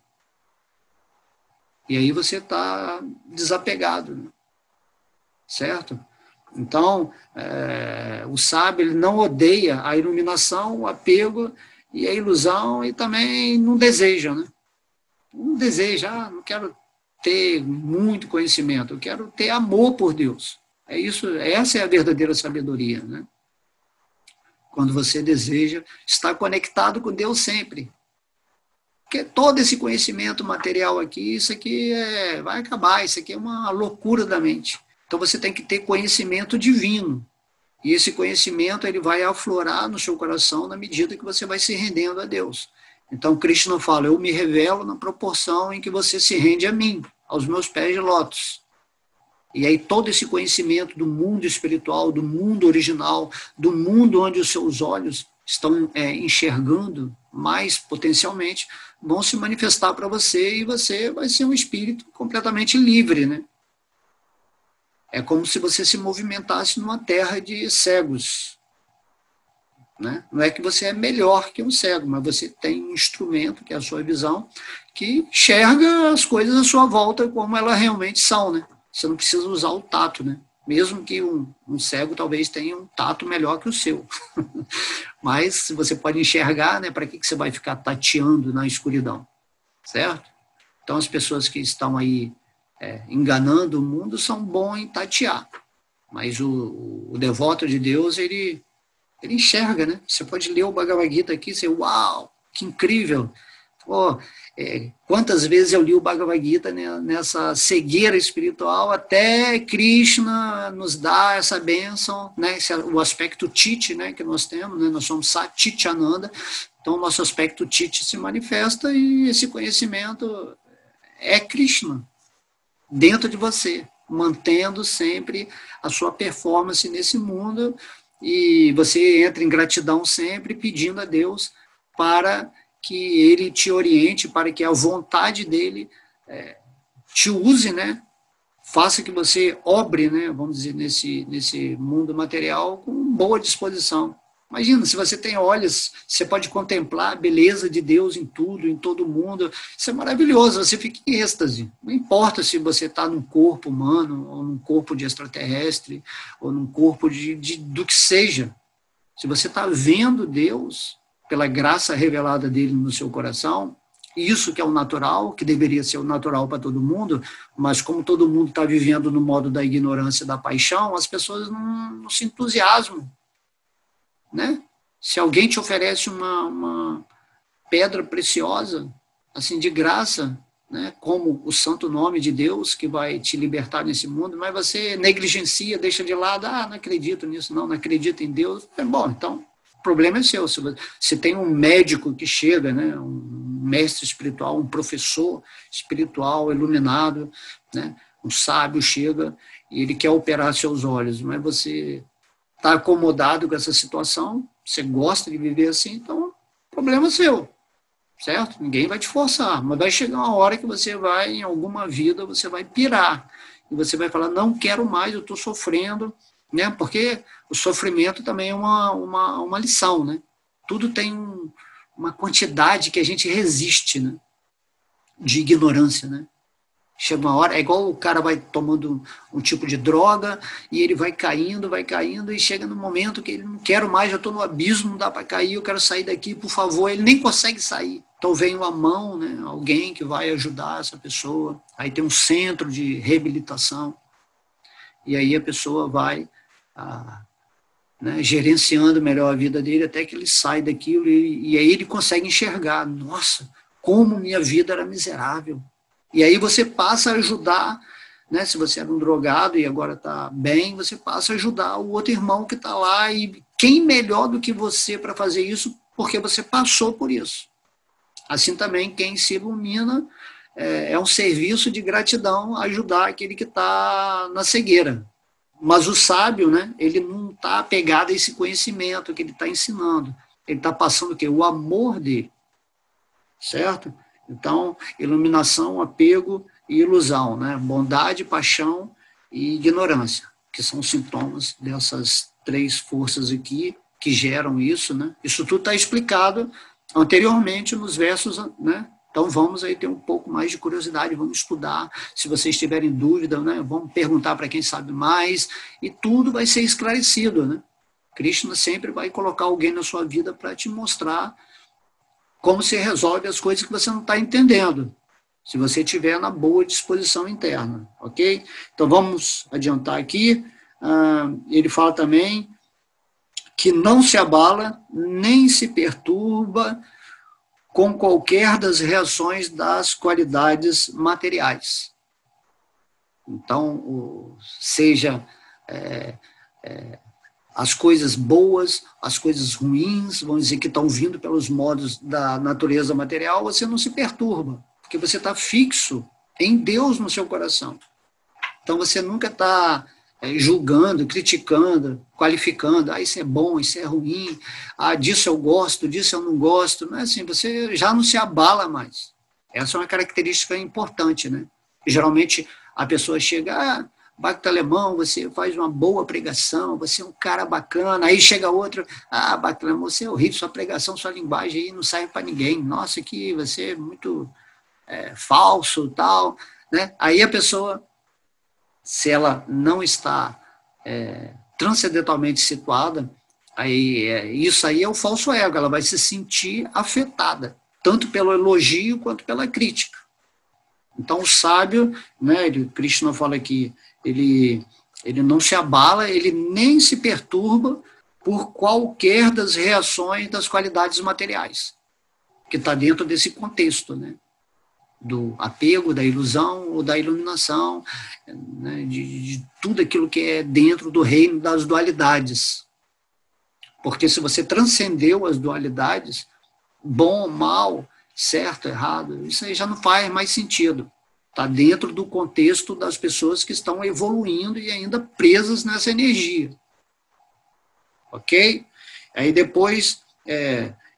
E aí você está desapegado, né? Certo? Então, o sábio ele não odeia a iluminação, o apego e a ilusão, e também não deseja, né? Não deseja, não quero ter muito conhecimento, eu quero ter amor por Deus. É isso, essa é a verdadeira sabedoria, né? Quando você deseja estar conectado com Deus sempre. Porque todo esse conhecimento material aqui, isso aqui vai acabar, isso aqui é uma loucura da mente. Então você tem que ter conhecimento divino. E esse conhecimento ele vai aflorar no seu coração na medida que você vai se rendendo a Deus. Então Krishna fala, eu me revelo na proporção em que você se rende a mim, aos meus pés de lótus. E aí todo esse conhecimento do mundo espiritual, do mundo original, do mundo onde os seus olhos estão enxergando mais potencialmente, vão se manifestar para você e você vai ser um espírito completamente livre, né? É como se você se movimentasse numa terra de cegos, né? Não é que você é melhor que um cego, mas você tem um instrumento, que é a sua visão, que enxerga as coisas à sua volta como elas realmente são, né? Você não precisa usar o tato, né? Mesmo que um cego talvez tenha um tato melhor que o seu. Mas você pode enxergar, né? Para que você vai ficar tateando na escuridão? Certo? Então as pessoas que estão aí enganando o mundo são bons em tatear. Mas o devoto de Deus, ele enxerga, né? Você pode ler o Bhagavad Gita aqui e dizer, uau, que incrível! Pô, quantas vezes eu li o Bhagavad Gita, né, nessa cegueira espiritual, até Krishna nos dá essa bênção, né, o aspecto Titi, né, que nós temos, né, nós somos Satchitananda, então o nosso aspecto Titi se manifesta e esse conhecimento é Krishna dentro de você, mantendo sempre a sua performance nesse mundo, e você entra em gratidão sempre pedindo a Deus para que ele te oriente, para que a vontade dele te use, né? Faça que você obre, né? Vamos dizer, nesse mundo material com boa disposição. Imagina, se você tem olhos, você pode contemplar a beleza de Deus em tudo, em todo mundo. Isso é maravilhoso, você fica em êxtase. Não importa se você está num corpo humano, ou num corpo de extraterrestre, ou num corpo do que seja. Se você está vendo Deus, pela graça revelada dele no seu coração, isso que é o natural, que deveria ser o natural para todo mundo, mas como todo mundo está vivendo no modo da ignorância e da paixão, as pessoas não se entusiasmam, né? Se alguém te oferece uma pedra preciosa, assim, de graça, né, como o santo nome de Deus que vai te libertar nesse mundo, mas você negligencia, deixa de lado, não acredito nisso, não acredito em Deus, bom, então o problema é seu. Se tem um médico que chega, né, um mestre espiritual, um professor espiritual iluminado, né, um sábio chega e ele quer operar seus olhos, mas você está acomodado com essa situação, você gosta de viver assim, então o problema é seu, certo? Ninguém vai te forçar, mas vai chegar uma hora que você vai, em alguma vida, você vai pirar, e você vai falar, não quero mais, eu estou sofrendo, né? Porque o sofrimento também é uma lição, né? Tudo tem uma quantidade que a gente resiste, né? De ignorância, né? Chega uma hora, é igual o cara vai tomando um tipo de droga e ele vai caindo e chega no momento que ele não quero mais, eu estou no abismo, não dá para cair, eu quero sair daqui, por favor, ele nem consegue sair. Então vem uma mão, né, alguém que vai ajudar essa pessoa, aí tem um centro de reabilitação, e aí a pessoa vai né, gerenciando melhor a vida dele até que ele sai daquilo e aí ele consegue enxergar, nossa, como minha vida era miserável. E aí você passa a ajudar, né, se você era um drogado e agora está bem, você passa a ajudar o outro irmão que está lá, e quem melhor do que você para fazer isso, porque você passou por isso. Assim também, quem se ilumina é um serviço de gratidão ajudar aquele que está na cegueira. Mas o sábio, né, ele não está apegado a esse conhecimento que ele está ensinando. Ele está passando o quê? O amor dele. certo? Então, iluminação, apego e ilusão, né? Bondade, paixão e ignorância, que são sintomas dessas três forças aqui que geram isso, né? Isso tudo está explicado anteriormente nos versos, né? Então vamos aí ter um pouco mais de curiosidade, vamos estudar, se vocês tiverem dúvida, né? Vamos perguntar para quem sabe mais, e tudo vai ser esclarecido, né? Krishna sempre vai colocar alguém na sua vida para te mostrar como se resolve as coisas que você não está entendendo, se você tiver na boa disposição interna, ok? Então vamos adiantar aqui. Ele fala também que não se abala, nem se perturba com qualquer das reações das qualidades materiais. Então, seja as coisas boas, as coisas ruins, vamos dizer, que estão vindo pelos modos da natureza material, você não se perturba, porque você está fixo em Deus no seu coração. Então, você nunca está julgando, criticando, qualificando, isso é bom, isso é ruim, disso eu gosto, disso eu não gosto. Não é assim, você já não se abala mais. Essa é uma característica importante, né? Geralmente a pessoa chega, Bacta Alemão, você faz uma boa pregação, você é um cara bacana, aí chega outro, Bacta Alemão, você é horrível, sua pregação, sua linguagem aí não serve para ninguém, nossa, que você é muito falso, tal, né? Aí a pessoa, se ela não está transcendentalmente situada, isso aí é o falso ego, ela vai se sentir afetada, tanto pelo elogio quanto pela crítica. Então o sábio, né, Krishna fala aqui, ele não se abala, ele nem se perturba por qualquer das reações das qualidades materiais, que está dentro desse contexto, né? Do apego, da ilusão ou da iluminação, né, de tudo aquilo que é dentro do reino das dualidades. Porque se você transcendeu as dualidades, bom, mal, certo, errado, isso aí já não faz mais sentido. Está dentro do contexto das pessoas que estão evoluindo e ainda presas nessa energia. Ok? Aí depois...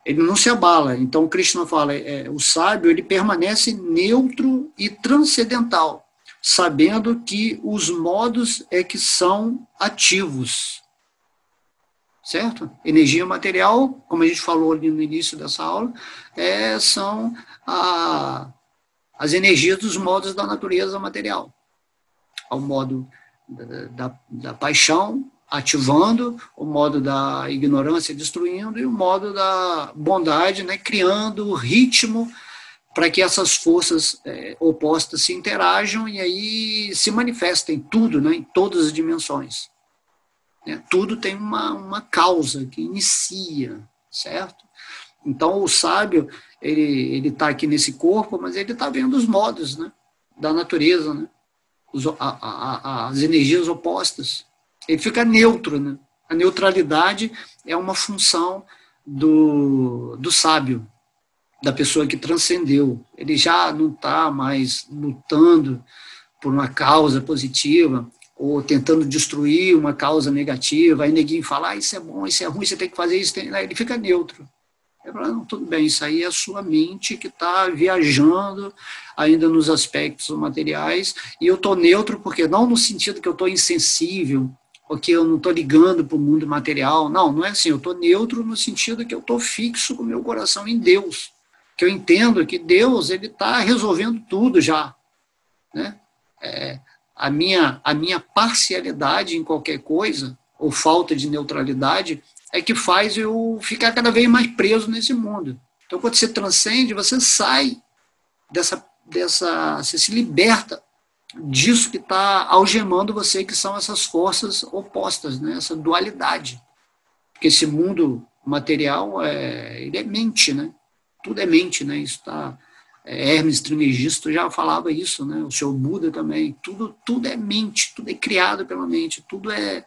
ele não se abala. Então, Krishna fala, o sábio ele permanece neutro e transcendental, sabendo que os modos que são ativos. Certo? Energia material, como a gente falou ali no início dessa aula, são as energias dos modos da natureza material. Ao modo da paixão, ativando, o modo da ignorância destruindo e o modo da bondade, né, criando o ritmo para que essas forças opostas se interajam e aí se manifestem tudo, né, em todas as dimensões. Tudo tem uma causa que inicia, certo? Então o sábio, ele está aqui nesse corpo, mas ele está vendo os modos, né, da natureza, né, as energias opostas. Ele fica neutro, né? A neutralidade é uma função do sábio, da pessoa que transcendeu. Ele já não está mais lutando por uma causa positiva ou tentando destruir uma causa negativa. Aí ninguém fala, isso é bom, isso é ruim, você tem que fazer isso. Ele fica neutro. Ele fala, não, tudo bem, isso aí é a sua mente que está viajando ainda nos aspectos materiais, e eu estou neutro porque não no sentido que eu estou insensível, porque eu não estou ligando para o mundo material. Não é assim, eu estou neutro no sentido que eu estou fixo com o meu coração em Deus, que eu entendo que Deus está resolvendo tudo já. Né? A minha parcialidade em qualquer coisa, ou falta de neutralidade, é que faz eu ficar cada vez mais preso nesse mundo. Então, quando você transcende, você sai você se liberta disso que está algemando você, que são essas forças opostas, né? Essa dualidade. Porque esse mundo material, ele é mente, né? Tudo é mente, né? Isso está... Hermes Trismegisto já falava isso, né? O senhor Buda também. Tudo é mente, tudo é criado pela mente, tudo é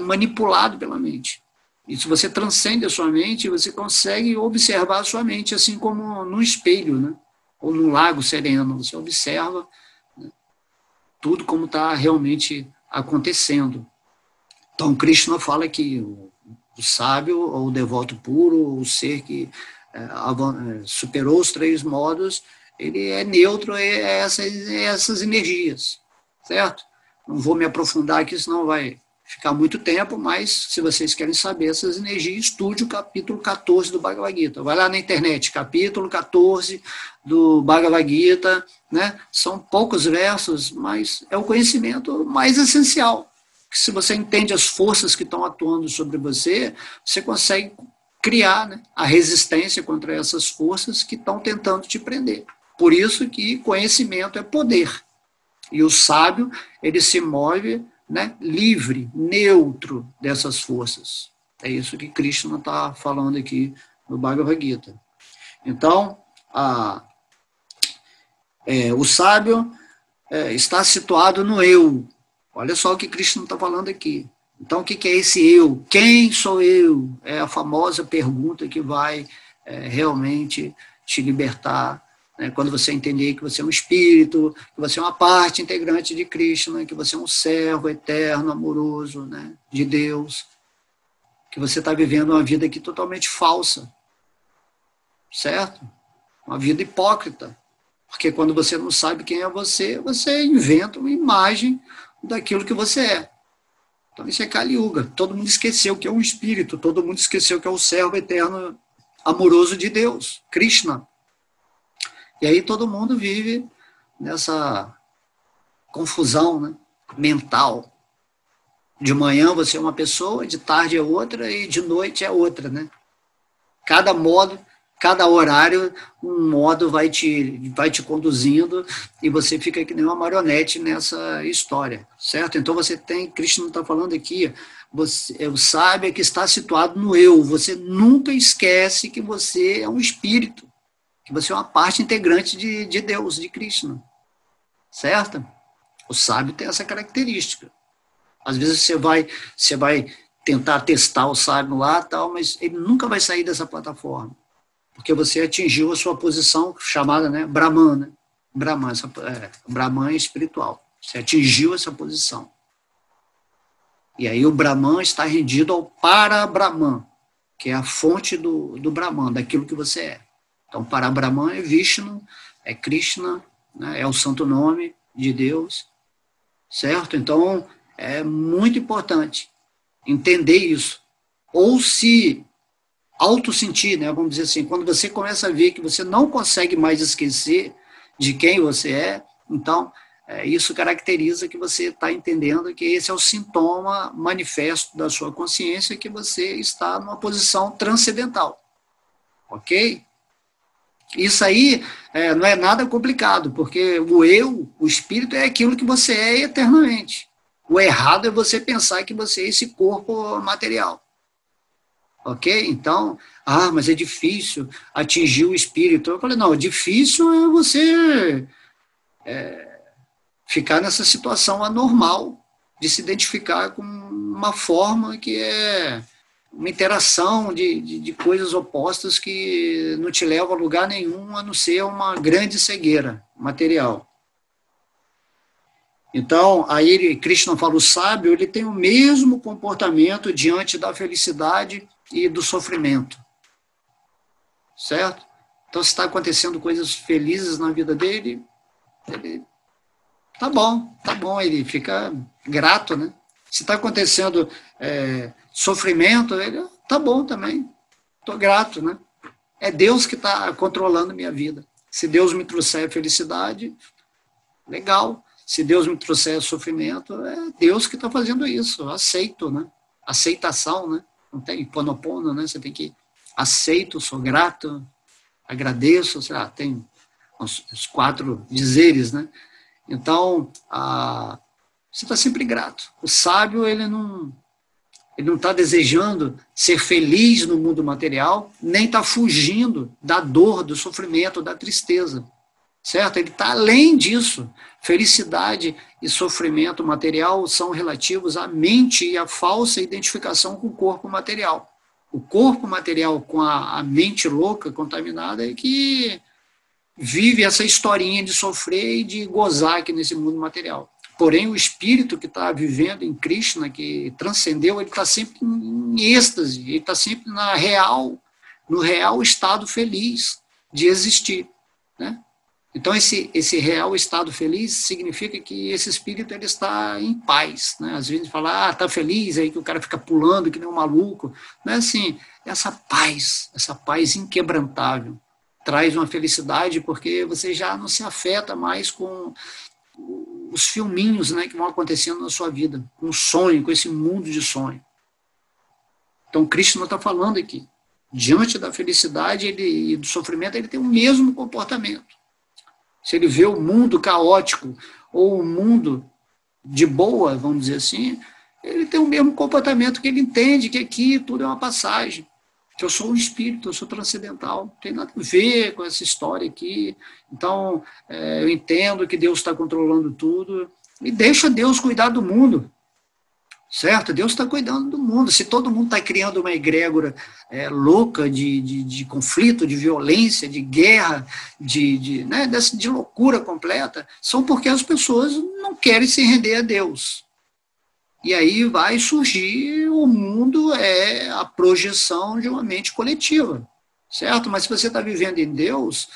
manipulado pela mente. E se você transcende a sua mente, você consegue observar a sua mente, assim como num espelho, né? Ou num lago sereno. Você observa tudo como está realmente acontecendo. Então, Krishna fala que o sábio, ou o devoto puro, ou o ser que superou os 3 modos, ele é neutro a essas energias, certo? Não vou me aprofundar aqui, senão vai ficar muito tempo, mas se vocês querem saber essas energias, estude o capítulo 14 do Bhagavad Gita. Vai lá na internet, capítulo 14 do Bhagavad Gita, né? São poucos versos, mas é o conhecimento mais essencial. Se você entende as forças que estão atuando sobre você, você consegue criar, né, a resistência contra essas forças que estão tentando te prender. Por isso que conhecimento é poder. E o sábio, ele se move, né, livre, neutro dessas forças. É isso que Krishna está falando aqui no Bhagavad Gita. Então, o sábio está situado no eu. Olha só o que Krishna está falando aqui. Então, o que é esse eu? Quem sou eu? É a famosa pergunta que vai realmente te libertar, né? Quando você entender que você é um espírito, que você é uma parte integrante de Krishna, que você é um servo eterno, amoroso, né, de Deus, que você está vivendo uma vida aqui totalmente falsa, certo? Uma vida hipócrita. Porque quando você não sabe quem é você, você inventa uma imagem daquilo que você é. Então isso é Kali Yuga. Todo mundo esqueceu que é um espírito, todo mundo esqueceu que é o servo eterno amoroso de Deus, Krishna. E aí todo mundo vive nessa confusão, né, mental. De manhã você é uma pessoa, de tarde é outra e de noite é outra, né? Cada modo, cada horário, um modo vai te conduzindo e você fica que nem uma marionete nessa história, certo? Então você tem, Krishna está falando aqui, o sábio é que está situado no eu. Você nunca esquece que você é um espírito, que você é uma parte integrante de Deus, de Krishna, certo? O sábio tem essa característica. Às vezes você vai tentar testar o sábio lá, tal, mas ele nunca vai sair dessa plataforma, porque você atingiu a sua posição chamada, né, Brahman, né? Brahman é espiritual. Você atingiu essa posição. E aí o Brahman está rendido ao Para-Brahman, que é a fonte do Brahman, daquilo que você é. Então, Para-Brahman é Vishnu, é Krishna, né, é o santo nome de Deus, certo? Então, é muito importante entender isso. Ou se auto-sentir, né, vamos dizer assim, quando você começa a ver que você não consegue mais esquecer de quem você é, então, isso caracteriza que você está entendendo que esse é o sintoma manifesto da sua consciência, que você está numa posição transcendental. Ok? Isso aí não é nada complicado, porque o eu, o espírito, é aquilo que você é eternamente. O errado é você pensar que você é esse corpo material. Ok? Então, mas é difícil atingir o espírito. Eu falei, não, difícil é você ficar nessa situação anormal de se identificar com uma forma que é uma interação de coisas opostas que não te leva a lugar nenhum, a não ser uma grande cegueira material. Então, aí Krishna fala, o sábio, ele tem o mesmo comportamento diante da felicidade e do sofrimento. Certo? Então, se está acontecendo coisas felizes na vida dele, ele tá bom, ele fica grato, né? Se está acontecendo sofrimento, ele tá bom também, estou grato, né? É Deus que está controlando minha vida. Se Deus me trouxer felicidade, legal. Se Deus me trouxer sofrimento, é Deus que está fazendo isso. Eu aceito, né? Aceitação, né? Não tem ponopono, né? Você tem que aceito, sou grato, agradeço, sei lá, tem os 4 dizeres, né? Então, você está sempre grato. O sábio, ele não está desejando ser feliz no mundo material, nem está fugindo da dor, do sofrimento, da tristeza. Certo? Ele está além disso. Felicidade e sofrimento material são relativos à mente e à falsa identificação com o corpo material. O corpo material com a mente louca, contaminada, é que vive essa historinha de sofrer e de gozar aqui nesse mundo material. Porém, o espírito que está vivendo em Krishna, que transcendeu, ele está sempre em êxtase, ele está sempre na real no real estado feliz de existir, né? Então, esse real estado feliz significa que esse espírito ele está em paz, né? Às vezes fala, está feliz, aí que o cara fica pulando que nem um maluco. Não é assim, essa paz inquebrantável, traz uma felicidade porque você já não se afeta mais com os filminhos, né, que vão acontecendo na sua vida, com o sonho, com esse mundo de sonho. Então, Krishna está falando aqui, diante da felicidade e do sofrimento, ele tem o mesmo comportamento. Se ele vê o mundo caótico ou o mundo de boa, vamos dizer assim, ele tem o mesmo comportamento, que ele entende que aqui tudo é uma passagem, que eu sou um espírito, eu sou transcendental, não tem nada a ver com essa história aqui. Então, eu entendo que Deus está controlando tudo, e deixa Deus cuidar do mundo, certo? Deus está cuidando do mundo. Se todo mundo está criando uma egrégora louca de conflito, de violência, de guerra, de loucura completa, são porque as pessoas não querem se render a Deus. E aí vai surgir, o mundo é a projeção de uma mente coletiva, certo? Mas se você está vivendo em Deus,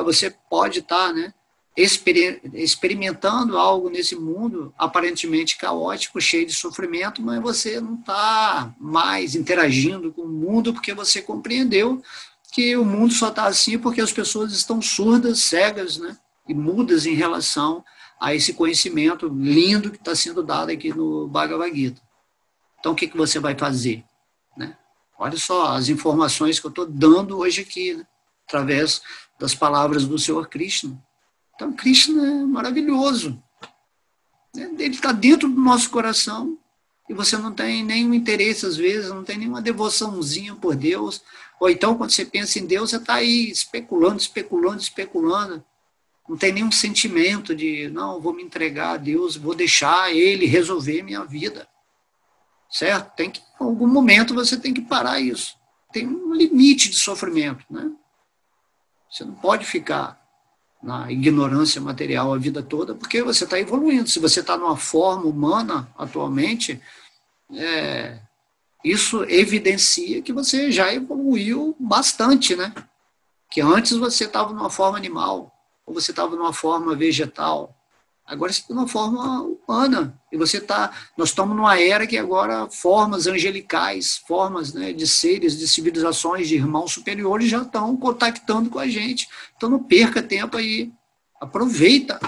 você pode estar, né, experimentando algo nesse mundo aparentemente caótico, cheio de sofrimento, mas você não está mais interagindo com o mundo porque você compreendeu que o mundo só está assim porque as pessoas estão surdas, cegas, né, e mudas em relação a esse conhecimento lindo que está sendo dado aqui no Bhagavad Gita. Então, o que você vai fazer? Né? Olha só as informações que eu estou dando hoje aqui, né? Através das palavras do Senhor Krishna. Então, Krishna é maravilhoso. Ele está dentro do nosso coração e você não tem nenhum interesse, às vezes, não tem nenhuma devoçãozinha por Deus. Ou então, quando você pensa em Deus, você está aí especulando. Não tem nenhum sentimento de, não, vou me entregar a Deus, vou deixar Ele resolver minha vida. Certo? Em algum momento você tem que parar isso. Tem um limite de sofrimento, né? Você não pode ficar na ignorância material a vida toda, porque você está evoluindo. Se você está numa forma humana atualmente, isso evidencia que você já evoluiu bastante, né? Que antes você estava numa forma animal, ou você estava numa forma vegetal, agora você está numa forma humana, e nós estamos numa era que agora formas angelicais, formas, né, de seres, de civilizações, de irmãos superiores já estão contactando com a gente. Então não perca tempo aí, aproveita,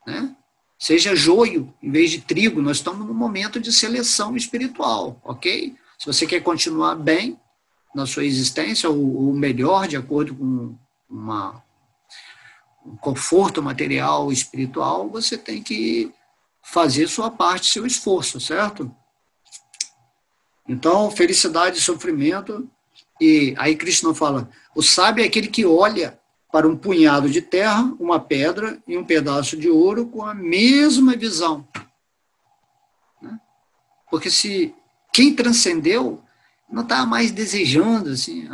né? Seja joio em vez de trigo. Nós estamos num momento de seleção espiritual, ok? Se você quer continuar bem na sua existência, ou melhor, de acordo com um conforto material e espiritual, você tem que fazer sua parte, seu esforço, certo? Então, felicidade e sofrimento. E aí Krishna fala, o sábio é aquele que olha para um punhado de terra, uma pedra e um pedaço de ouro com a mesma visão. Porque se quem transcendeu não está mais desejando, assim,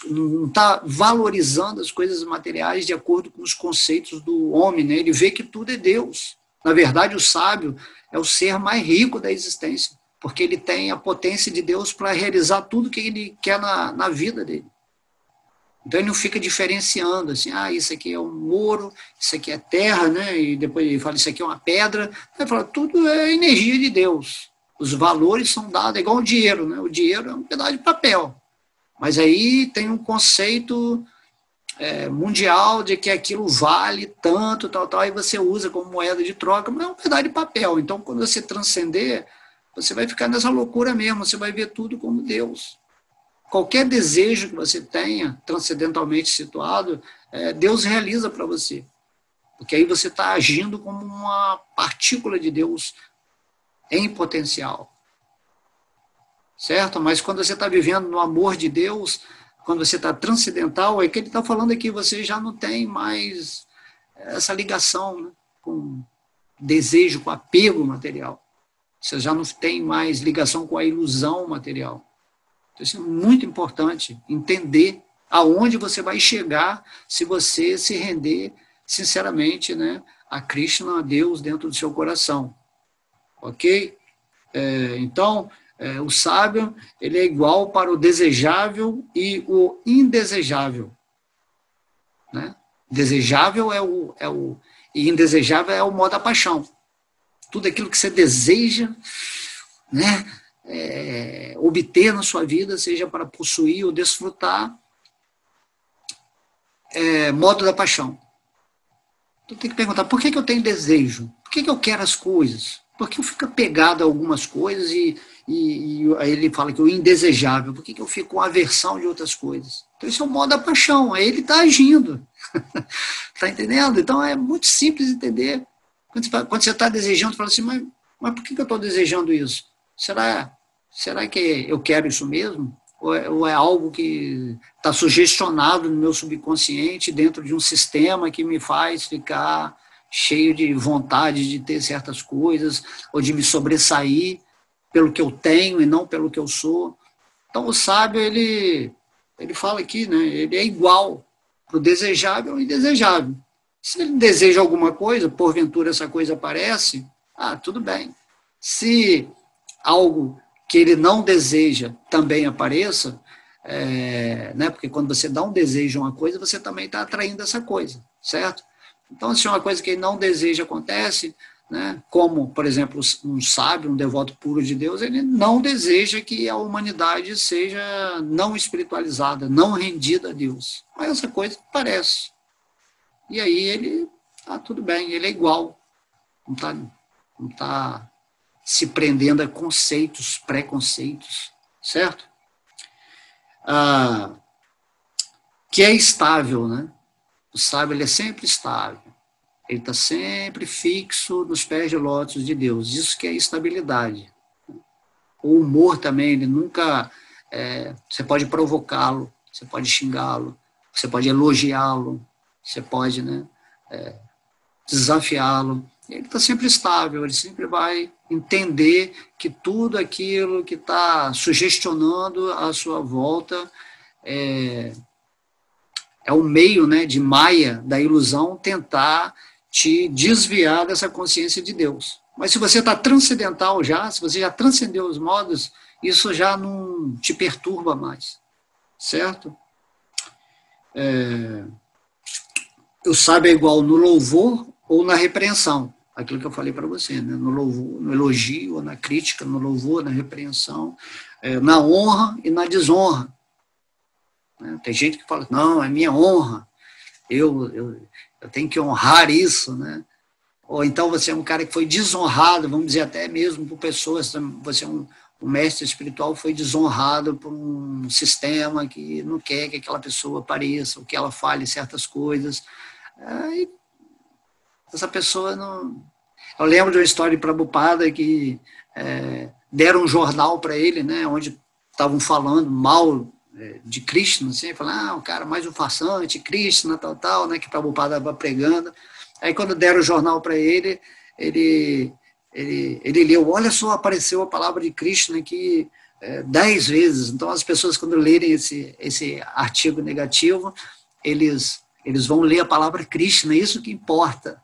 não está valorizando as coisas materiais de acordo com os conceitos do homem, né? Ele vê que tudo é Deus. Na verdade, o sábio é o ser mais rico da existência, porque ele tem a potência de Deus para realizar tudo que ele quer na vida dele. Então ele não fica diferenciando, assim, isso aqui é um ouro, isso aqui é terra, né? E depois ele fala, isso aqui é uma pedra. Ele fala, tudo é energia de Deus. Os valores são dados, é igual o dinheiro, né? O dinheiro é um pedaço de papel. Mas aí tem um conceito mundial de que aquilo vale tanto, tal, e você usa como moeda de troca, mas é um pedaço de papel. Então, quando você transcender, você vai ficar nessa loucura mesmo, você vai ver tudo como Deus. Qualquer desejo que você tenha, transcendentalmente situado, Deus realiza para você. Porque aí você está agindo como uma partícula de Deus em potencial. Certo? Mas quando você está vivendo no amor de Deus, quando você está transcendental, é que ele está falando aqui, você já não tem mais essa ligação, né, com desejo, com apego material. Você já não tem mais ligação com a ilusão material. Então, isso é muito importante, entender aonde você vai chegar se você se render sinceramente, né, a Krishna, a Deus, dentro do seu coração. Ok? Então, O sábio, ele é igual para o desejável e o indesejável. Né? Desejável e indesejável é o modo da paixão. Tudo aquilo que você deseja, né, obter na sua vida, seja para possuir ou desfrutar, modo da paixão. Então tem que perguntar, por que eu tenho desejo? Por que eu quero as coisas? Por que eu fico apegado a algumas coisas e aí ele fala que o indesejável? Por que eu fico com aversão de outras coisas? Então isso é o modo da paixão, aí ele está agindo. Está entendendo? Então é muito simples entender. Quando você está desejando, você fala assim, mas por que eu estou desejando isso? Será que eu quero isso mesmo? Ou é algo que está sugestionado no meu subconsciente dentro de um sistema que me faz ficar cheio de vontade de ter certas coisas, ou de me sobressair pelo que eu tenho e não pelo que eu sou? Então o sábio, ele fala aqui, né, ele é igual para o desejável e indesejável. Se ele deseja alguma coisa, porventura essa coisa aparece, tudo bem. Se algo que ele não deseja também apareça, né, porque quando você dá um desejo a uma coisa, você também está atraindo essa coisa, certo? Então, se uma coisa que ele não deseja acontece, né, como, por exemplo, um sábio, um devoto puro de Deus, ele não deseja que a humanidade seja não espiritualizada, não rendida a Deus. Mas essa coisa aparece. E aí ele, tudo bem, ele é igual. Não está se prendendo a conceitos, preconceitos, certo? Que é estável, né? O sábio, ele é sempre estável. Ele está sempre fixo nos pés de lótus de Deus. Isso que é estabilidade. O humor também, ele nunca... você pode provocá-lo, você pode xingá-lo, você pode elogiá-lo, você pode, né, desafiá-lo. Ele está sempre estável, ele sempre vai entender que tudo aquilo que está sugestionando à sua volta é o meio, né, de maia da ilusão tentar te desviar dessa consciência de Deus. Mas se você está transcendental já, se você já transcendeu os modos, isso já não te perturba mais, certo? O sábio é igual no louvor ou na repreensão, aquilo que eu falei para você, né? No louvor, no elogio ou na crítica, no louvor, na repreensão, na honra e na desonra. Tem gente que fala, não, é minha honra, eu tenho que honrar isso, né? Ou então você é um cara que foi desonrado, vamos dizer até mesmo por pessoas, você é um mestre espiritual, foi desonrado por um sistema que não quer que aquela pessoa apareça, ou que ela fale certas coisas. Aí, essa pessoa não... Eu lembro de uma história de Prabhupada que deram um jornal para ele, né, onde estavam falando mal de Krishna, assim, falando, o cara mais um farsante, Krishna, tal, né, que Prabhupada estava pregando. Aí quando deram o jornal para ele, ele leu, olha só, apareceu a palavra de Krishna aqui 10 vezes. Então as pessoas, quando lerem esse artigo negativo, eles vão ler a palavra Krishna, isso que importa.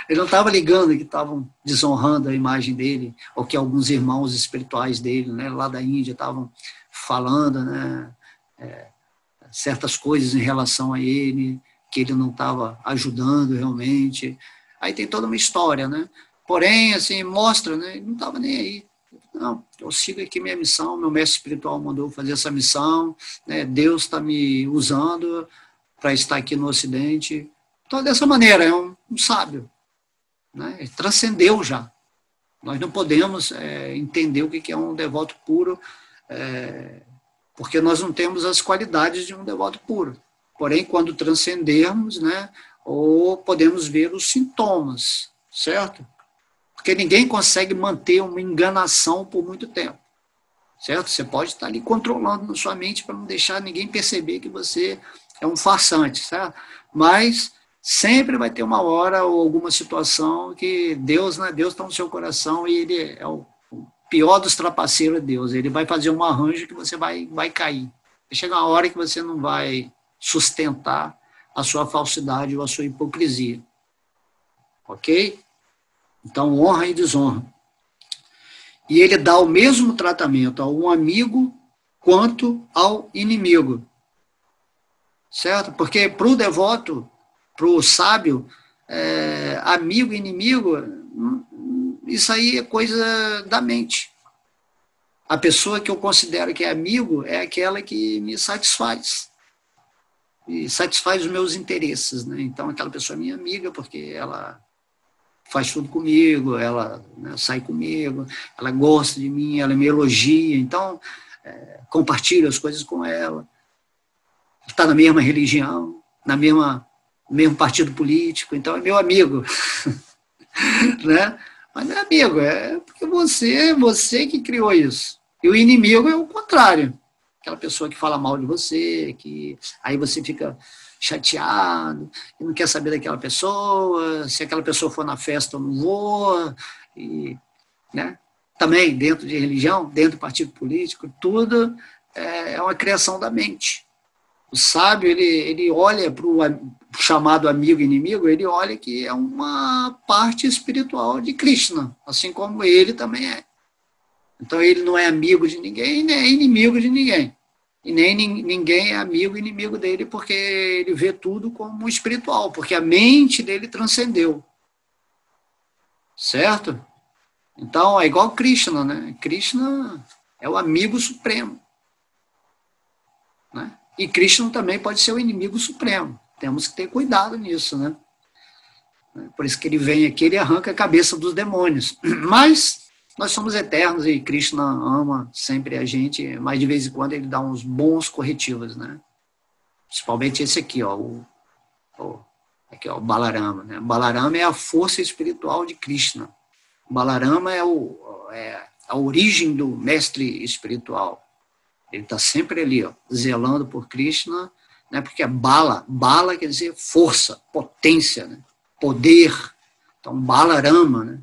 Ele não estava ligando que estavam desonrando a imagem dele, ou que alguns irmãos espirituais dele, né, lá da Índia, estavam falando, né, certas coisas em relação a ele, que ele não estava ajudando realmente. Aí tem toda uma história, né? Porém, assim, mostra, né? Ele não estava nem aí. Não, eu sigo aqui minha missão, meu mestre espiritual mandou fazer essa missão, né? Deus está me usando para estar aqui no Ocidente. Então, dessa maneira, é um sábio, né? Ele transcendeu já. Nós não podemos entender o que é um devoto puro, porque nós não temos as qualidades de um devoto puro. Porém, quando transcendermos, né, ou podemos ver os sintomas, certo? Porque ninguém consegue manter uma enganação por muito tempo, certo? Você pode estar ali controlando na sua mente para não deixar ninguém perceber que você é um farsante, certo? Mas sempre vai ter uma hora ou alguma situação que Deus, né, Deus está no seu coração e ele é o pior dos trapaceiros, é Deus. Ele vai fazer um arranjo que você vai cair. Vai chegar uma hora que você não vai sustentar a sua falsidade ou a sua hipocrisia. Ok? Então, honra e desonra. E ele dá o mesmo tratamento a um amigo quanto ao inimigo. Certo? Porque para o devoto, para o sábio, amigo e inimigo, isso aí é coisa da mente. A pessoa que eu considero que é amigo é aquela que me satisfaz. E satisfaz os meus interesses, né? Então, aquela pessoa é minha amiga porque ela faz tudo comigo, ela, né, sai comigo, ela gosta de mim, ela me elogia, então compartilho as coisas com ela. Está na mesma religião, no mesmo partido político, então é meu amigo. Né? Mas não é amigo, é porque você que criou isso. E o inimigo é o contrário. Aquela pessoa que fala mal de você, que aí você fica chateado, e não quer saber daquela pessoa, se aquela pessoa for na festa eu não vou, e, né? Também dentro de religião, dentro do partido político, tudo é uma criação da mente. O sábio, ele olha para o chamado amigo e inimigo, ele olha que é uma parte espiritual de Krishna, assim como ele também é. Então ele não é amigo de ninguém, nem é inimigo de ninguém. E nem ninguém é amigo e inimigo dele, porque ele vê tudo como espiritual, porque a mente dele transcendeu. Certo? Então é igual Krishna, né? Krishna é o amigo supremo. Né? E Krishna também pode ser o inimigo supremo. Temos que ter cuidado nisso, né? Por isso que ele vem aqui, ele arranca a cabeça dos demônios. Mas nós somos eternos e Krishna ama sempre a gente, mas de vez em quando ele dá uns bons corretivos, né? Principalmente esse aqui, ó, aqui, ó, o Balarama, né? Balarama é a força espiritual de Krishna. Balarama é a origem do mestre espiritual. Ele está sempre ali, ó, zelando por Krishna, né? Porque é bala quer dizer força, potência, né? Poder. Então, Balarama, né?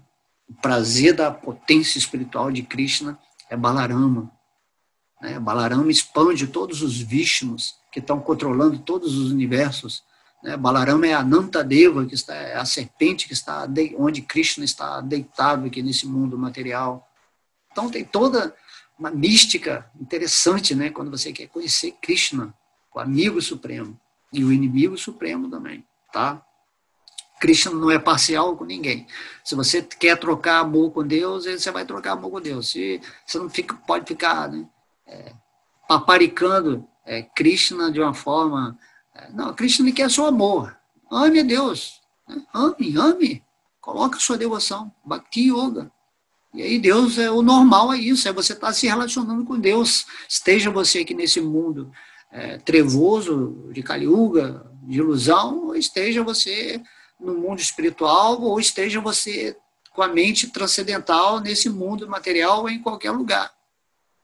O prazer da potência espiritual de Krishna é Balarama. Né? Balarama expande todos os Vishnus que estão controlando todos os universos. Né? Balarama é a Anantadeva, que é a serpente que está onde Krishna está deitado aqui nesse mundo material. Então tem toda uma mística interessante, né? Quando você quer conhecer Krishna, o amigo supremo, e o inimigo supremo também. Tá? Krishna não é parcial com ninguém. Se você quer trocar amor com Deus, você vai trocar amor com Deus. Se você não pode ficar, né, paparicando Krishna de uma forma... não, Krishna quer seu amor. Ame a Deus. Né? Ame. Coloque sua devoção. Bhakti Yoga. E aí Deus, o normal é isso, é você estar se relacionando com Deus. Esteja você aqui nesse mundo trevoso, de Kali Yuga, de ilusão, ou esteja você no mundo espiritual, ou esteja você com a mente transcendental nesse mundo material ou em qualquer lugar.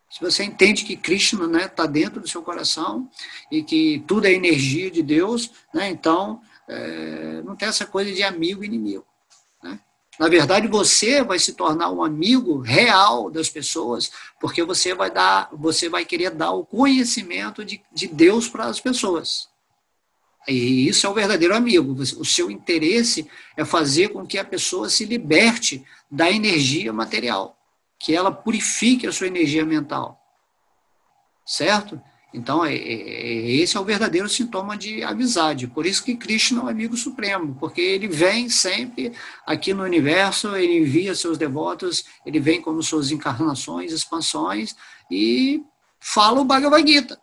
Se você entende que Krishna, né, está dentro do seu coração e que tudo é energia de Deus, né, então não tem essa coisa de amigo e inimigo. Né? Na verdade, você vai se tornar um amigo real das pessoas, porque você vai querer dar o conhecimento de Deus para as pessoas. E isso é o verdadeiro amigo. O seu interesse é fazer com que a pessoa se liberte da energia material, que ela purifique a sua energia mental. Certo? Então, esse é o verdadeiro sintoma de amizade. Por isso que Krishna é o amigo supremo, porque ele vem sempre aqui no universo, ele envia seus devotos, ele vem como suas encarnações, expansões, e fala o Bhagavad Gita.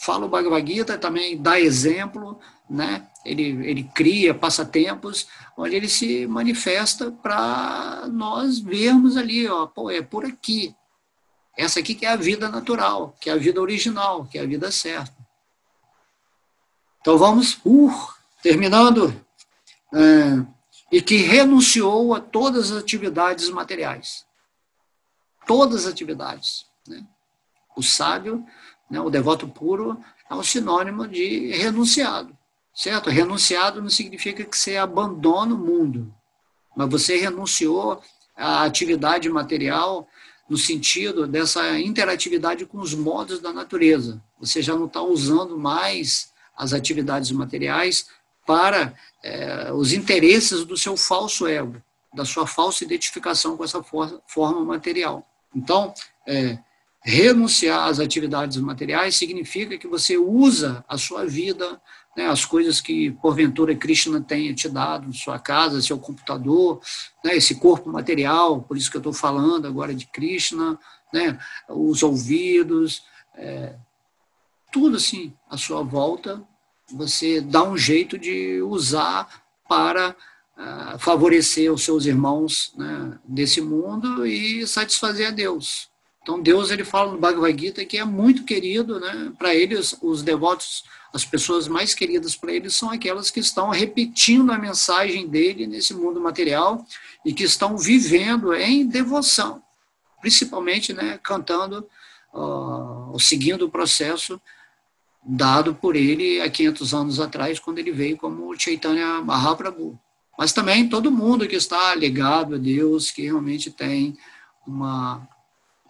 Fala o Bhagavad Gita, também dá exemplo, né? Ele cria passatempos, onde ele se manifesta para nós vermos ali, ó, pô, é por aqui. Essa aqui que é a vida natural, que é a vida original, que é a vida certa. Então vamos, terminando, e que renunciou a todas as atividades materiais. Todas as atividades. Né? O sábio, né, o devoto puro, é um sinônimo de renunciado. Certo? Renunciado não significa que você abandona o mundo, mas você renunciou à atividade material no sentido dessa interatividade com os modos da natureza. Você já não está usando mais as atividades materiais para os interesses do seu falso ego. da sua falsa identificação com essa forma material. Então, renunciar às atividades materiais significa que você usa a sua vida, né, as coisas que, porventura, Krishna tenha te dado, sua casa, seu computador, né, esse corpo material, por isso que eu estou falando agora de Krishna, né, os ouvidos, tudo assim, à sua volta, você dá um jeito de usar para favorecer os seus irmãos, né, desse mundo e satisfazer a Deus. Então, Deus, ele fala no Bhagavad Gita que é muito querido, né, para eles, os devotos, as pessoas mais queridas para eles são aquelas que estão repetindo a mensagem dele nesse mundo material e que estão vivendo em devoção, principalmente, né, cantando, ou seguindo o processo dado por ele há 500 anos atrás, quando ele veio como Chaitanya Mahaprabhu. Mas também todo mundo que está ligado a Deus, que realmente tem uma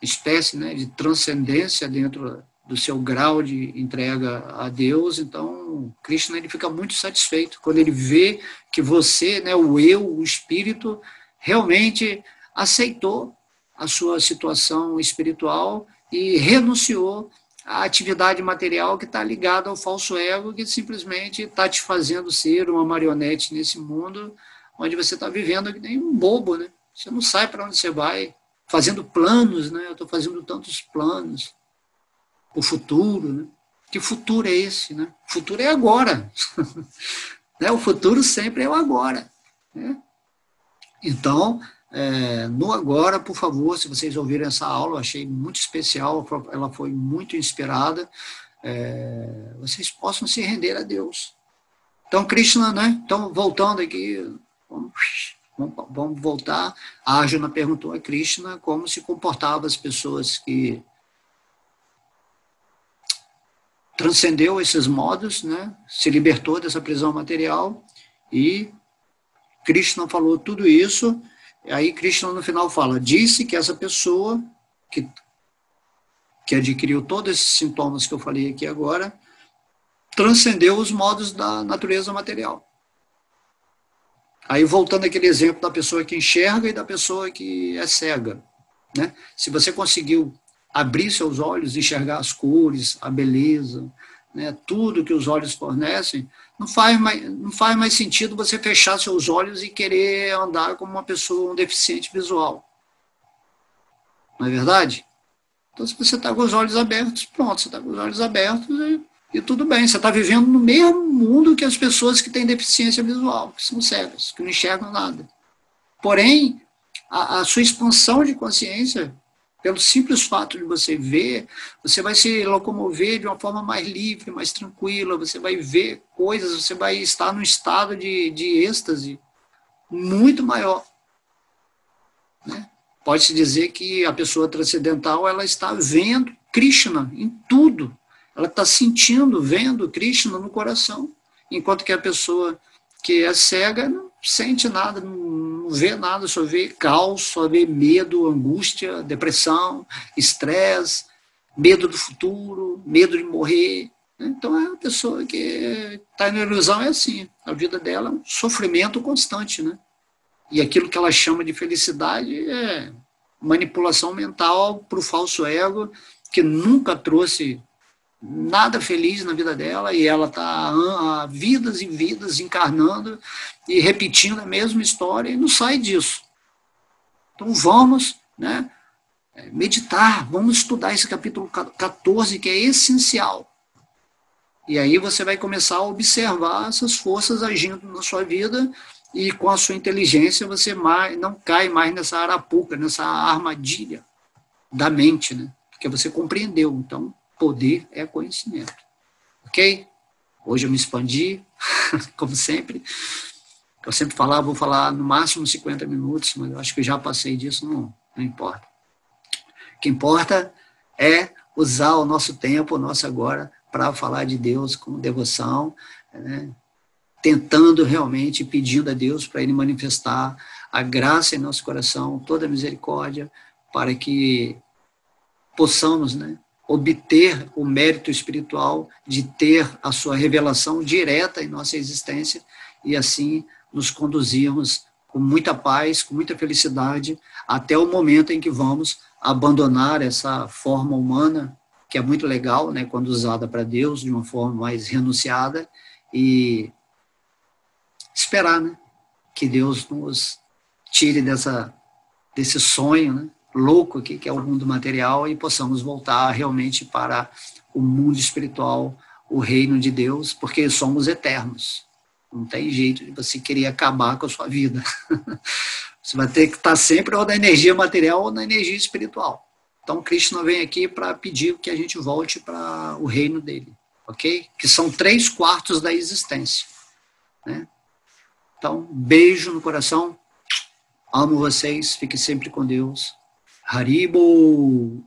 espécie, né, de transcendência dentro do seu grau de entrega a Deus. Então, Krishna, ele fica muito satisfeito quando ele vê que você, né, o eu, o espírito, realmente aceitou a sua situação espiritual e renunciou à atividade material que está ligada ao falso ego, que simplesmente está te fazendo ser uma marionete nesse mundo onde você está vivendo que nem um bobo, né? Você não sabe para onde você vai, fazendo planos, né? Eu estou fazendo tantos planos, o futuro, né? Que futuro é esse, né? O futuro é agora. Né? O futuro sempre é o agora. Né? Então, no agora, por favor, se vocês ouviram essa aula, eu achei muito especial, ela foi muito inspirada, vocês possam se render a Deus. Então, Krishna, né? Então, voltando aqui, vamos voltar. A Arjuna perguntou a Krishna como se comportavam as pessoas que transcendeu esses modos, né? Se libertou dessa prisão material, e Krishna falou tudo isso. Aí Krishna no final fala, disse que essa pessoa que adquiriu todos esses sintomas que eu falei aqui agora, transcendeu os modos da natureza material. Aí voltando àquele exemplo da pessoa que enxerga e da pessoa que é cega, né? Se você conseguiu abrir seus olhos, enxergar as cores, a beleza, né, tudo que os olhos fornecem, não faz mais sentido você fechar seus olhos e querer andar como uma pessoa, um deficiente visual. Não é verdade? Então, se você está com os olhos abertos, pronto, você está com os olhos abertos e tudo bem. Você está vivendo no mesmo mundo que as pessoas que têm deficiência visual, que são cegas, que não enxergam nada. Porém, a sua expansão de consciência, pelo simples fato de você ver, você vai se locomover de uma forma mais livre, mais tranquila, você vai ver coisas, você vai estar num estado de êxtase muito maior. Né? Pode-se dizer que a pessoa transcendental, ela está vendo Krishna em tudo. Ela está sentindo, vendo Krishna no coração. Enquanto que a pessoa que é cega não sente nada, não vê nada, só vê caos, só vê medo, angústia, depressão, estresse, medo do futuro, medo de morrer. Então é uma pessoa que está na ilusão, é assim, a vida dela é um sofrimento constante, né? E aquilo que ela chama de felicidade é manipulação mental para o falso ego, que nunca trouxe nada feliz na vida dela, e ela está há vidas e vidas encarnando e repetindo a mesma história e não sai disso. Então vamos, né, meditar, vamos estudar esse capítulo 14, que é essencial. E aí você vai começar a observar essas forças agindo na sua vida, e com a sua inteligência você não cai mais nessa arapuca, nessa armadilha da mente, né? Porque você compreendeu. Então, poder é conhecimento. Ok? Hoje eu me expandi, como sempre. Eu sempre falava, vou falar no máximo 50 minutos, mas eu acho que eu já passei disso, não importa. O que importa é usar o nosso tempo, o nosso agora, para falar de Deus com devoção, né? Tentando realmente, pedindo a Deus para Ele manifestar a graça em nosso coração, toda a misericórdia, para que possamos, né, obter o mérito espiritual de ter a sua revelação direta em nossa existência e assim nos conduzirmos com muita paz, com muita felicidade, até o momento em que vamos abandonar essa forma humana, que é muito legal, né, quando usada para Deus, de uma forma mais renunciada, e esperar, né, que Deus nos tire desse sonho, né, louco aqui, que é o mundo material, e possamos voltar realmente para o mundo espiritual, o reino de Deus, porque somos eternos. Não tem jeito de você querer acabar com a sua vida. Você vai ter que estar sempre ou na energia material ou na energia espiritual. Então, Krishna vem aqui para pedir que a gente volte para o reino dele, ok? Que são 3/4 da existência, né? Então, beijo no coração. Amo vocês. Fique sempre com Deus. Haribo!